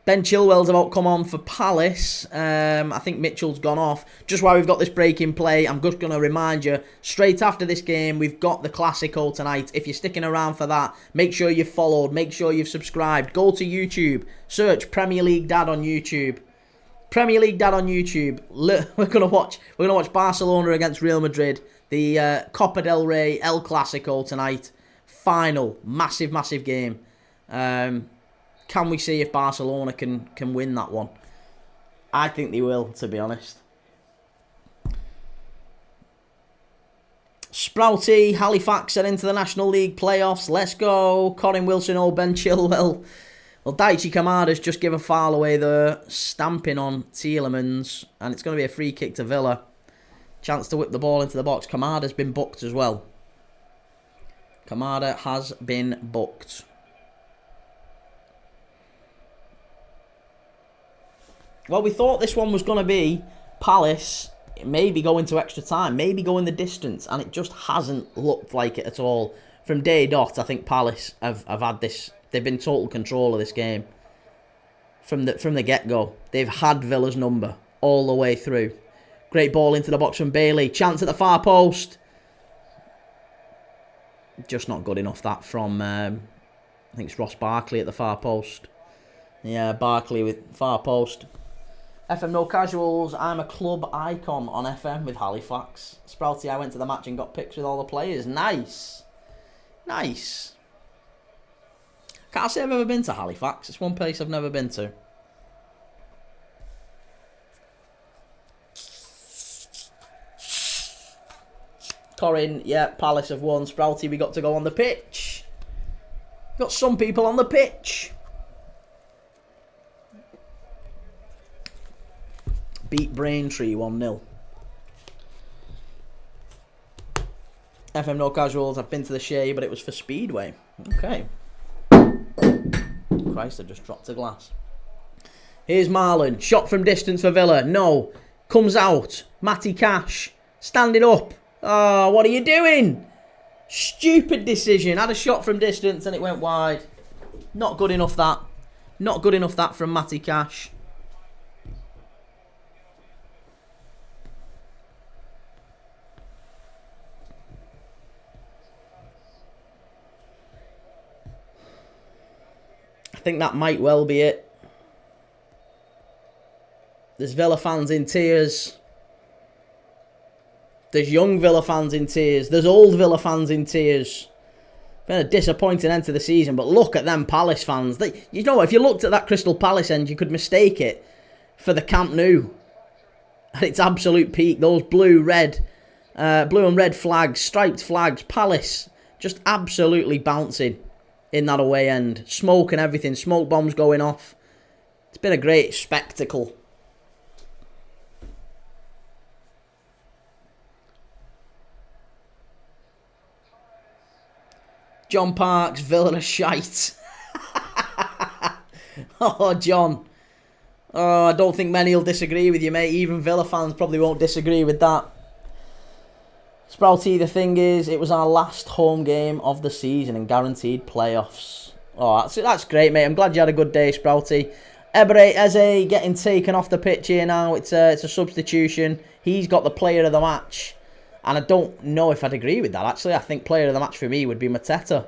Ben Chilwell's about to come on for Palace. I think Mitchell's gone off. Just while we've got this break in play, I'm just going to remind you, straight after this game, we've got the Classico tonight. If you're sticking around for that, make sure you've followed. Make sure you've subscribed. Go to YouTube. Search Premier League Dad on YouTube. Premier League Dad on YouTube. We're gonna watch Barcelona against Real Madrid. The Copa del Rey El Clasico tonight. Final, massive game. Can we see if Barcelona can win that one? I think they will, to be honest. Sprouty, Halifax are into the National League playoffs. Let's go. Corin Wilson or Ben Chilwell. Well, Daichi Kamada's just give a foul away there, stamping on Tielemans, and it's going to be a free kick to Villa. Chance to whip the ball into the box. Kamada's been booked as well. Kamada has been booked. Well, we thought this one was going to be Palace maybe going to extra time, maybe going the distance, and it just hasn't looked like it at all. From day dot, I think Palace have had this. They've been total control of this game from the get-go. They've had Villa's number all the way through. Great ball into the box from Bailey. Chance at the far post. Just not good enough, that from, I think it's Ross Barkley at the far post. Yeah, Barkley with far post. FM No Casuals, I'm a club icon on FM with Halifax. Sprouty, I went to the match and got pics with all the players. Nice. Nice. Can't say I've ever been to Halifax. It's one place I've never been to. Corin, yeah, Palace have won. Sprouty, we got to go on the pitch. Got some people on the pitch. Beat Braintree 1-0. FM No Casuals, I've been to the Shea, but it was for Speedway. Okay. Christ, I just dropped a glass. Here's Marlon. Shot from distance for Villa. No. Comes out. Matty Cash. Standing up. Oh, what are you doing? Stupid decision. Had a shot from distance and it went wide. Not good enough, that. Not good enough, that, from Matty Cash. I think that might well be it. There's Villa fans in tears. There's young Villa fans in tears. There's old Villa fans in tears. Been a disappointing end to the season, but look at them Palace fans. You know, if you looked at that Crystal Palace end, you could mistake it for the Camp Nou at its absolute peak. Those blue and red flags, striped flags, Palace just absolutely bouncing in that away end. Smoke and everything, smoke bombs going off. It's been a great spectacle. John Parks, Villa are shite. Oh, John. Oh, I don't think many will disagree with you, mate. Even Villa fans probably won't disagree with that. Sprouty, the thing is, it was our last home game of the season and guaranteed playoffs. Oh, that's great, mate. I'm glad you had a good day, Sprouty. Ebre Eze getting taken off the pitch here now. It's a substitution. He's got the player of the match. And I don't know if I'd agree with that, actually. I think player of the match for me would be Mateta.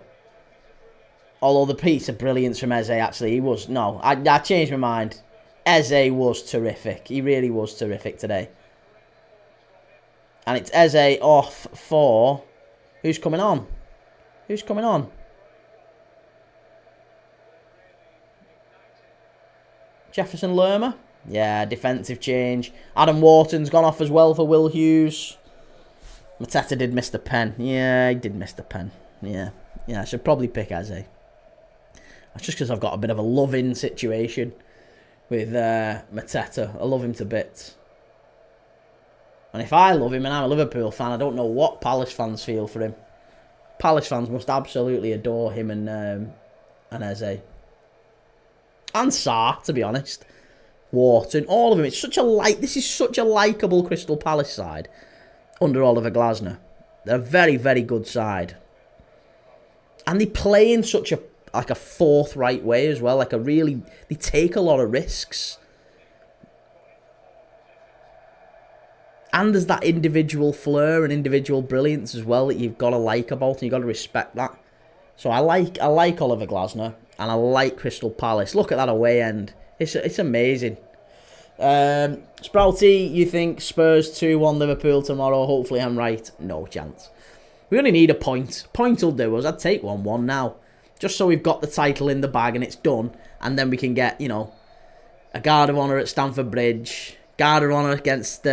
Although the piece of brilliance from Eze, actually, he was... No, I changed my mind. Eze was terrific. He really was terrific today. And it's Eze off for... Who's coming on? Who's coming on? Jefferson Lerma? Yeah, defensive change. Adam Wharton's gone off as well for Will Hughes. Mateta did miss the pen. Yeah, he did miss the pen. Yeah, I should probably pick Eze. That's just because I've got a bit of a love-in situation with Mateta. I love him to bits. And if I love him and I'm a Liverpool fan, I don't know what Palace fans feel for him. Palace fans must absolutely adore him and Eze. And Sarr, to be honest. Wharton, all of them. This is such a likeable Crystal Palace side under Oliver Glasner. They're a very, very good side. And they play in such a forthright way as well. They take a lot of risks. And there's that individual flair and individual brilliance as well that you've got to like about and you've got to respect that. So I like Oliver Glasner and I like Crystal Palace. Look at that away end. It's amazing. Sprouty, you think Spurs 2-1 Liverpool tomorrow? Hopefully I'm right. No chance. We only need a point. Point will do us. I'd take 1-1 now. Just so we've got the title in the bag and it's done. And then we can get, a guard of honour at Stamford Bridge. Guard of honour against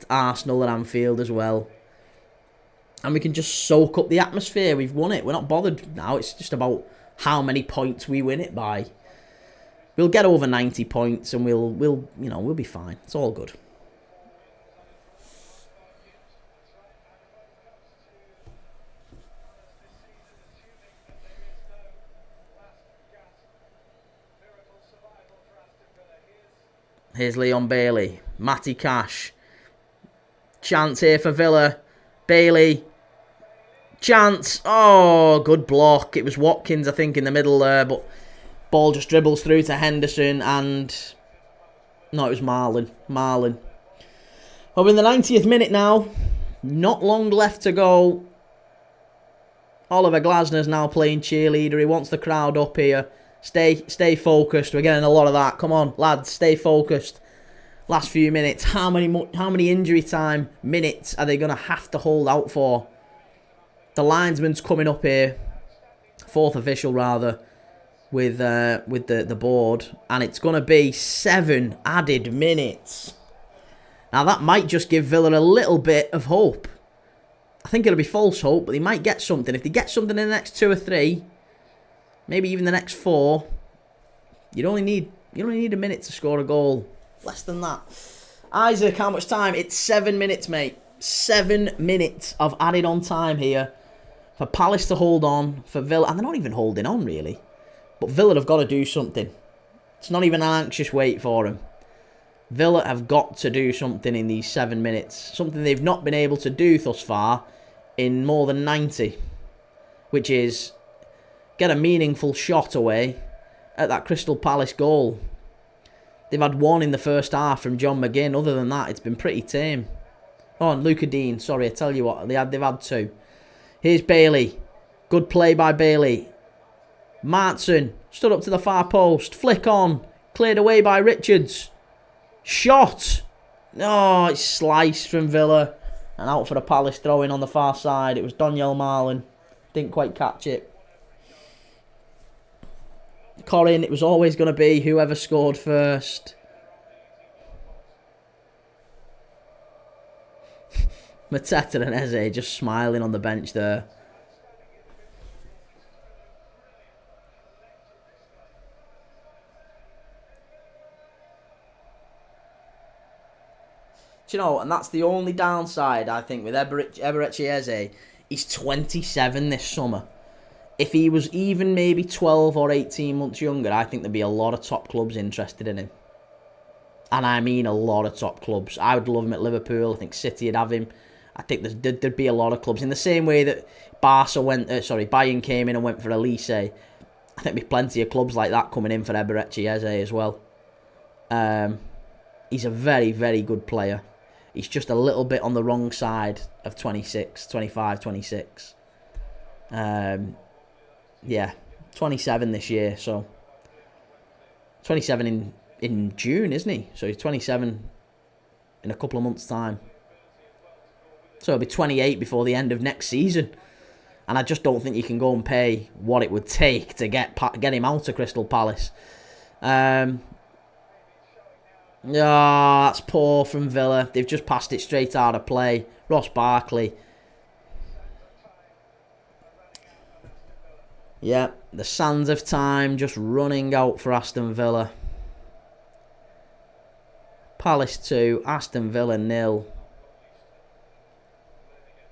Arsenal at Anfield as well. And we can just soak up the atmosphere. We've won it. We're not bothered now. It's just about how many points we win it by. We'll get over 90 points and we'll be fine. It's all good. Here's Leon Bailey. Matty Cash. Chance here for Villa. Bailey. Chance. Oh, good block. It was Watkins, I think, in the middle there. But ball just dribbles through to Henderson and... No, it was Marlon. We're in the 90th minute now. Not long left to go. Oliver Glasner's now playing cheerleader. He wants the crowd up here. Stay focused. We're getting a lot of that. Come on, lads, stay focused. Last few minutes. How many injury time minutes are they going to have to hold out for? The linesman's coming up here. Fourth official, rather, with the board. And it's going to be 7 added minutes. Now, that might just give Villa a little bit of hope. I think it'll be false hope, but they might get something. If they get something in the next 2 or 3... Maybe even the next 4. You only need a minute to score a goal. Less than that. Isaac, how much time? It's 7 minutes, mate. 7 minutes of added on time here. For Palace to hold on. For Villa. And they're not even holding on, really. But Villa have got to do something. It's not even an anxious wait for them. Villa have got to do something in these 7 minutes. Something they've not been able to do thus far in more than 90. Which is... get a meaningful shot away at that Crystal Palace goal. They've had 1 in the first half from John McGinn. Other than that, it's been pretty tame. Oh, and Luca Dean. Sorry, I tell you what, they've had 2. Here's Bailey. Good play by Bailey. Martson stood up to the far post. Flick on. Cleared away by Richards. Shot. Oh, it's sliced from Villa. And out for the Palace throw-in on the far side. It was Daniel Marlon. Didn't quite catch it. Corin, it was always going to be whoever scored first. Mateta and Eze just smiling on the bench there. Do you know, and that's the only downside, I think, with Eberechi Eze. He's 27 this summer. if he was even maybe 12 or 18 months younger, I think there'd be a lot of top clubs interested in him. And I mean a lot of top clubs. I would love him at Liverpool. I think City would have him. I think there'd be a lot of clubs. In the same way that Bayern came in and went for Elise. I think there'd be plenty of clubs like that coming in for Eberechi Eze as well. He's a very, very good player. He's just a little bit on the wrong side of 25, 26. Yeah, 27 this year, so 27 in June, isn't he? So he's 27 in a couple of months' time. So he'll be 28 before the end of next season. And I just don't think you can go and pay what it would take to get him out of Crystal Palace. That's poor from Villa. They've just passed it straight out of play. Ross Barkley. Yeah, the sands of time just running out for Aston Villa. Palace 2, Aston Villa 0.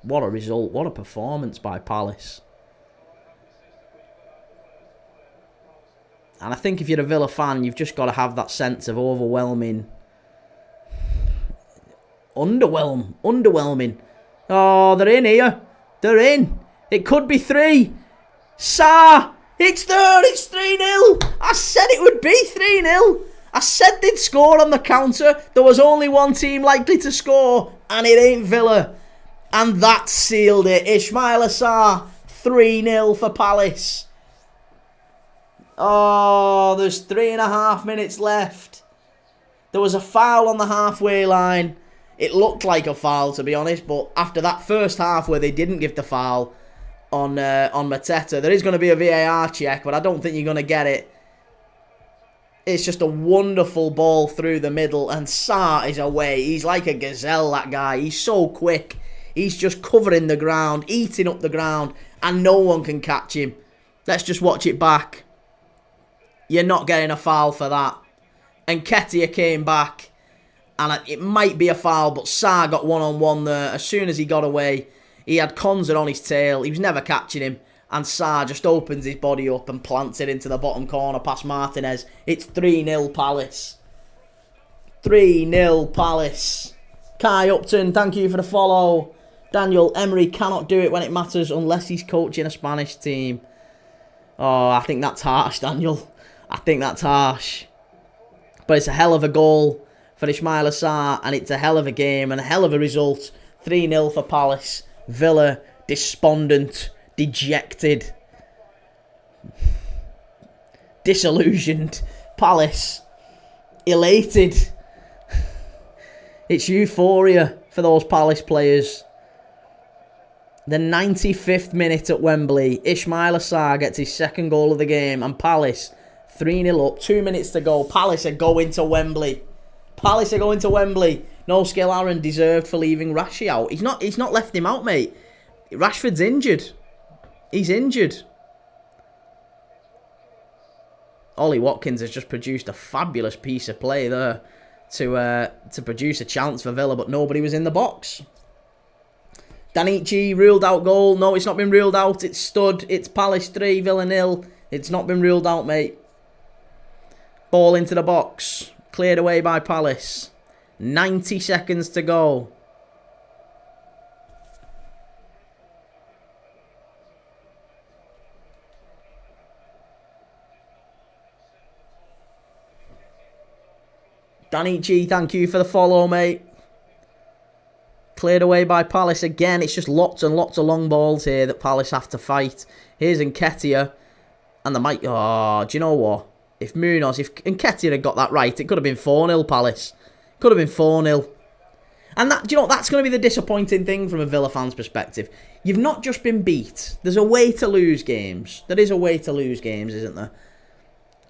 What a result. What a performance by Palace. And I think if you're a Villa fan, you've just got to have that sense of overwhelming... Underwhelming. Oh, they're in here. They're in. It could be 3. Sarr! It's third. It's 3-0. I said it would be 3-0. I said they'd score on the counter. There was only one team likely to score, and it ain't Villa. And that sealed it. Ismaila Sarr, 3-0 for Palace. Oh, there's 3.5 minutes left. There was a foul on the halfway line. It looked like a foul, to be honest, but after that first half where they didn't give the foul on Mateta, there is going to be a VAR check, but I don't think you're going to get it. It's just a wonderful ball through the middle, and Sarr is away. He's like a gazelle, that guy. He's so quick. He's just covering the ground, eating up the ground, and no one can catch him. Let's just watch it back. You're not getting a foul for that. And Nketiah came back, and it might be a foul, but Sarr got one-on-one there. As soon as he got away, he had Konza on his tail. He was never catching him. And Sarr just opens his body up and plants it into the bottom corner past Martinez. It's 3-0 Palace. 3-0 Palace. Kai Upton, thank you for the follow. Daniel Emery cannot do it when it matters unless he's coaching a Spanish team. Oh, I think that's harsh, Daniel. I think that's harsh. But it's a hell of a goal for Ismaila Sarr, and it's a hell of a game and a hell of a result. 3-0 for Palace. Villa despondent, dejected, disillusioned. Palace elated. It's euphoria for those Palace players. The 95th minute at Wembley, Ismaila Sarr gets his second goal of the game, and Palace 3-0 up, 2 minutes to go. Palace are going to Wembley. Palace are going to Wembley. No skill Aaron deserved for leaving Rashi out. He's not left him out, mate. Rashford's injured. He's injured. Ollie Watkins has just produced a fabulous piece of play there to produce a chance for Villa, but nobody was in the box. Danichi, ruled out goal. No, it's not been ruled out. It's stood. It's Palace 3, Villa 0. It's not been ruled out, mate. Ball into the box. Cleared away by Palace. 90 seconds to go. Danichi, thank you for the follow, mate. Cleared away by Palace again. It's just lots and lots of long balls here that Palace have to fight. Here's Nketiah. And the might... Oh, do you know what? If Nketiah had got that right, it could have been 4-0 Palace. Could have been 4-0. And that, do you know, that's going to be the disappointing thing from a Villa fan's perspective. You've not just been beat. There's a way to lose games. There is a way to lose games, isn't there?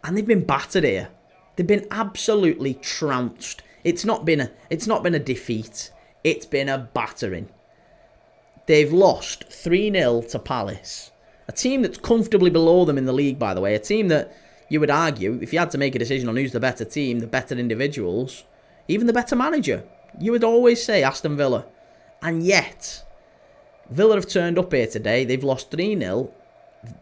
And they've been battered here. They've been absolutely trounced. It's not been a defeat. It's been a battering. They've lost 3-0 to Palace. A team that's comfortably below them in the league, by the way. A team that you would argue, if you had to make a decision on who's the better team, the better individuals, even the better manager, you would always say Aston Villa. And yet, Villa have turned up here today. They've lost 3-0.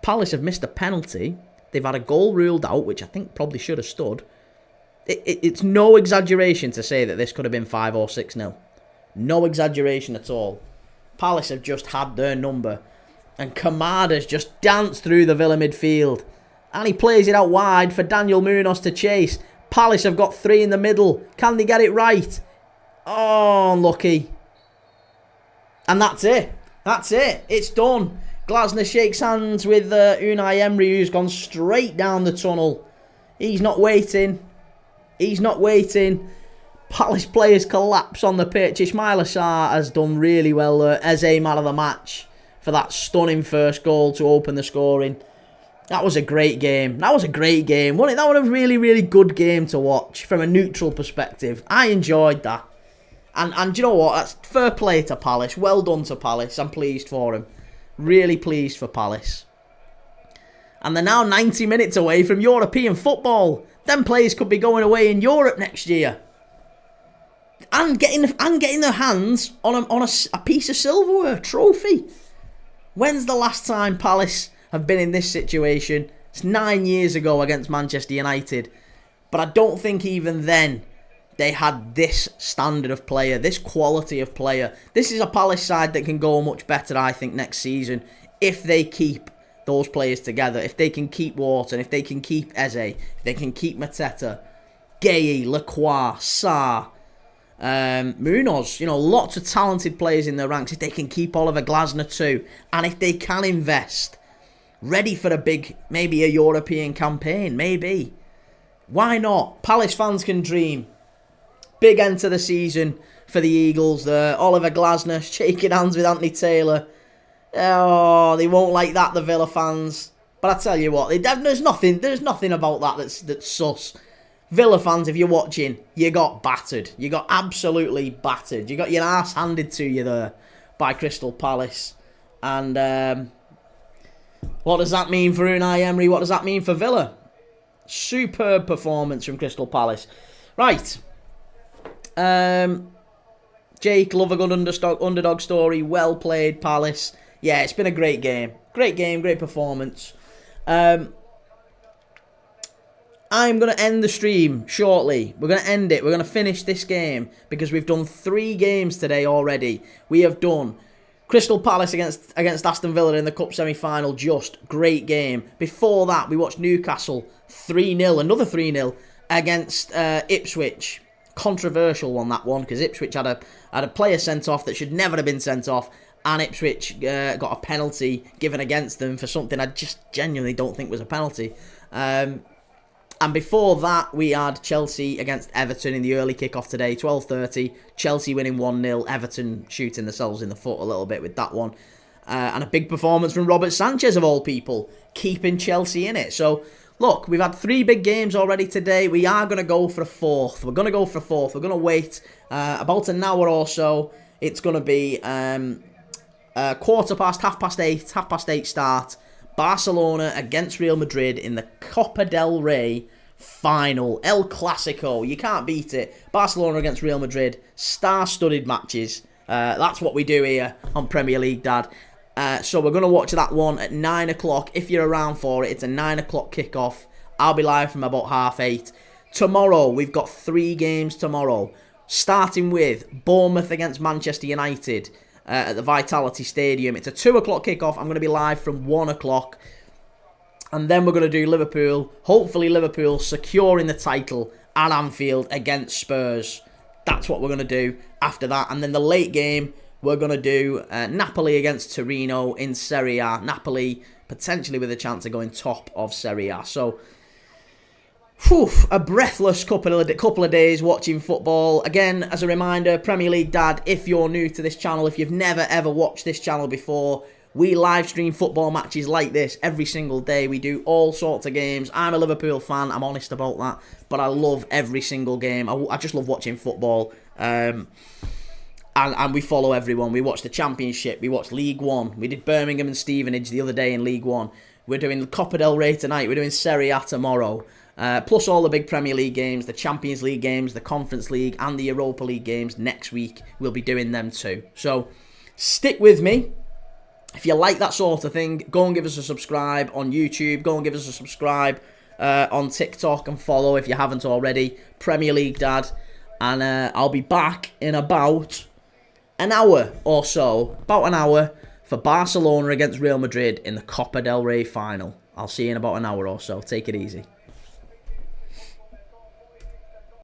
Palace have missed a penalty. They've had a goal ruled out, which I think probably should have stood. It's no exaggeration to say that this could have been 5 or 6-0. No exaggeration at all. Palace have just had their number. And Kamada's just danced through the Villa midfield. And he plays it out wide for Daniel Munoz to chase. Palace have got 3 in the middle. Can they get it right? Oh, unlucky. And that's it. That's it. It's done. Glasner shakes hands with Unai Emery, who's gone straight down the tunnel. He's not waiting. He's not waiting. Palace players collapse on the pitch. Ismaila Sarr has done really well there. Eze man of the match for that stunning first goal to open the scoring. That was a great game. That was a great game, wasn't it? That was a really, really good game to watch from a neutral perspective. I enjoyed that. And do you know what? That's fair play to Palace. Well done to Palace. I'm pleased for him. Really pleased for Palace. And they're now 90 minutes away from European football. Them players could be going away in Europe next year. And getting their hands on a piece of silverware, trophy. When's the last time Palace have been in this situation? It's 9 years ago against Manchester United. But I don't think even then they had this standard of player, this quality of player. This is a Palace side that can go much better, I think, next season if they keep those players together. If they can keep Wharton, if they can keep Eze, if they can keep Mateta, Gueye, Lacroix, Sarr, Munoz. You know, lots of talented players in their ranks. If they can keep Oliver Glasner too, and if they can invest, ready for a big, maybe a European campaign, maybe. Why not? Palace fans can dream. Big end to the season for the Eagles there. Oliver Glasner shaking hands with Anthony Taylor. Oh, they won't like that, the Villa fans. But I tell you what, there's nothing about that that's sus. Villa fans, if you're watching, you got battered. You got absolutely battered. You got your arse handed to you there by Crystal Palace. And what does that mean for Unai Emery? What does that mean for Villa? Superb performance from Crystal Palace. Right. Jake, love a good underdog story. Well played, Palace. Yeah, it's been a great game. Great game, great performance. I'm going to end the stream shortly. We're going to end it. We're going to finish this game because we've done 3 games today already. We have done Crystal Palace against Aston Villa in the Cup semi-final. Just great game. Before that, we watched Newcastle 3-0, another 3-0 against Ipswich. Controversial one, that one, because Ipswich had a player sent off that should never have been sent off, and Ipswich got a penalty given against them for something I just genuinely don't think was a penalty. And before that, we had Chelsea against Everton in the early kickoff today, 12:30. Chelsea winning 1-0, Everton shooting themselves in the foot a little bit with that one. And a big performance from Robert Sanchez, of all people, keeping Chelsea in it. So, look, we've had 3 big games already today. We are going to go for a 4th. We're going to go for a 4th. We're going to wait about an hour or so. It's going to be 8:15 start. Barcelona against Real Madrid in the Copa del Rey final. El Clasico. You can't beat it. Barcelona against Real Madrid. Star-studded matches. That's what we do here on Premier League, Dad. So we're going to watch that one at 9 o'clock. If you're around for it, it's a 9 o'clock kickoff. I'll be live from about 8:30. Tomorrow, we've got 3 games tomorrow. Starting with Bournemouth against Manchester United at the Vitality Stadium. It's a 2 o'clock kickoff. I'm going to be live from 1 o'clock. And then we're going to do Liverpool. Hopefully Liverpool securing the title at Anfield against Spurs. That's what we're going to do after that. And then the late game, we're going to do Napoli against Torino in Serie A. Napoli potentially with a chance of going top of Serie A. So, a breathless couple of days watching football. Again, as a reminder, Premier League Dad, if you're new to this channel, if you've never ever watched this channel before, we live stream football matches like this every single day. We do all sorts of games. I'm a Liverpool fan, I'm honest about that, but I love every single game. I just love watching football. And we follow everyone. We watch the Championship, we watch League One. We did Birmingham and Stevenage the other day in League One. We're doing Copa del Rey tonight. We're doing Serie A tomorrow. Plus all the big Premier League games, the Champions League games, the Conference League and the Europa League games next week. We'll be doing them too. So stick with me. If you like that sort of thing, go and give us a subscribe on YouTube. Go and give us a subscribe on TikTok and follow if you haven't already. Premier League Dad. And I'll be back in about an hour or so. About an hour for Barcelona against Real Madrid in the Copa del Rey final. I'll see you in about an hour or so. Take it easy.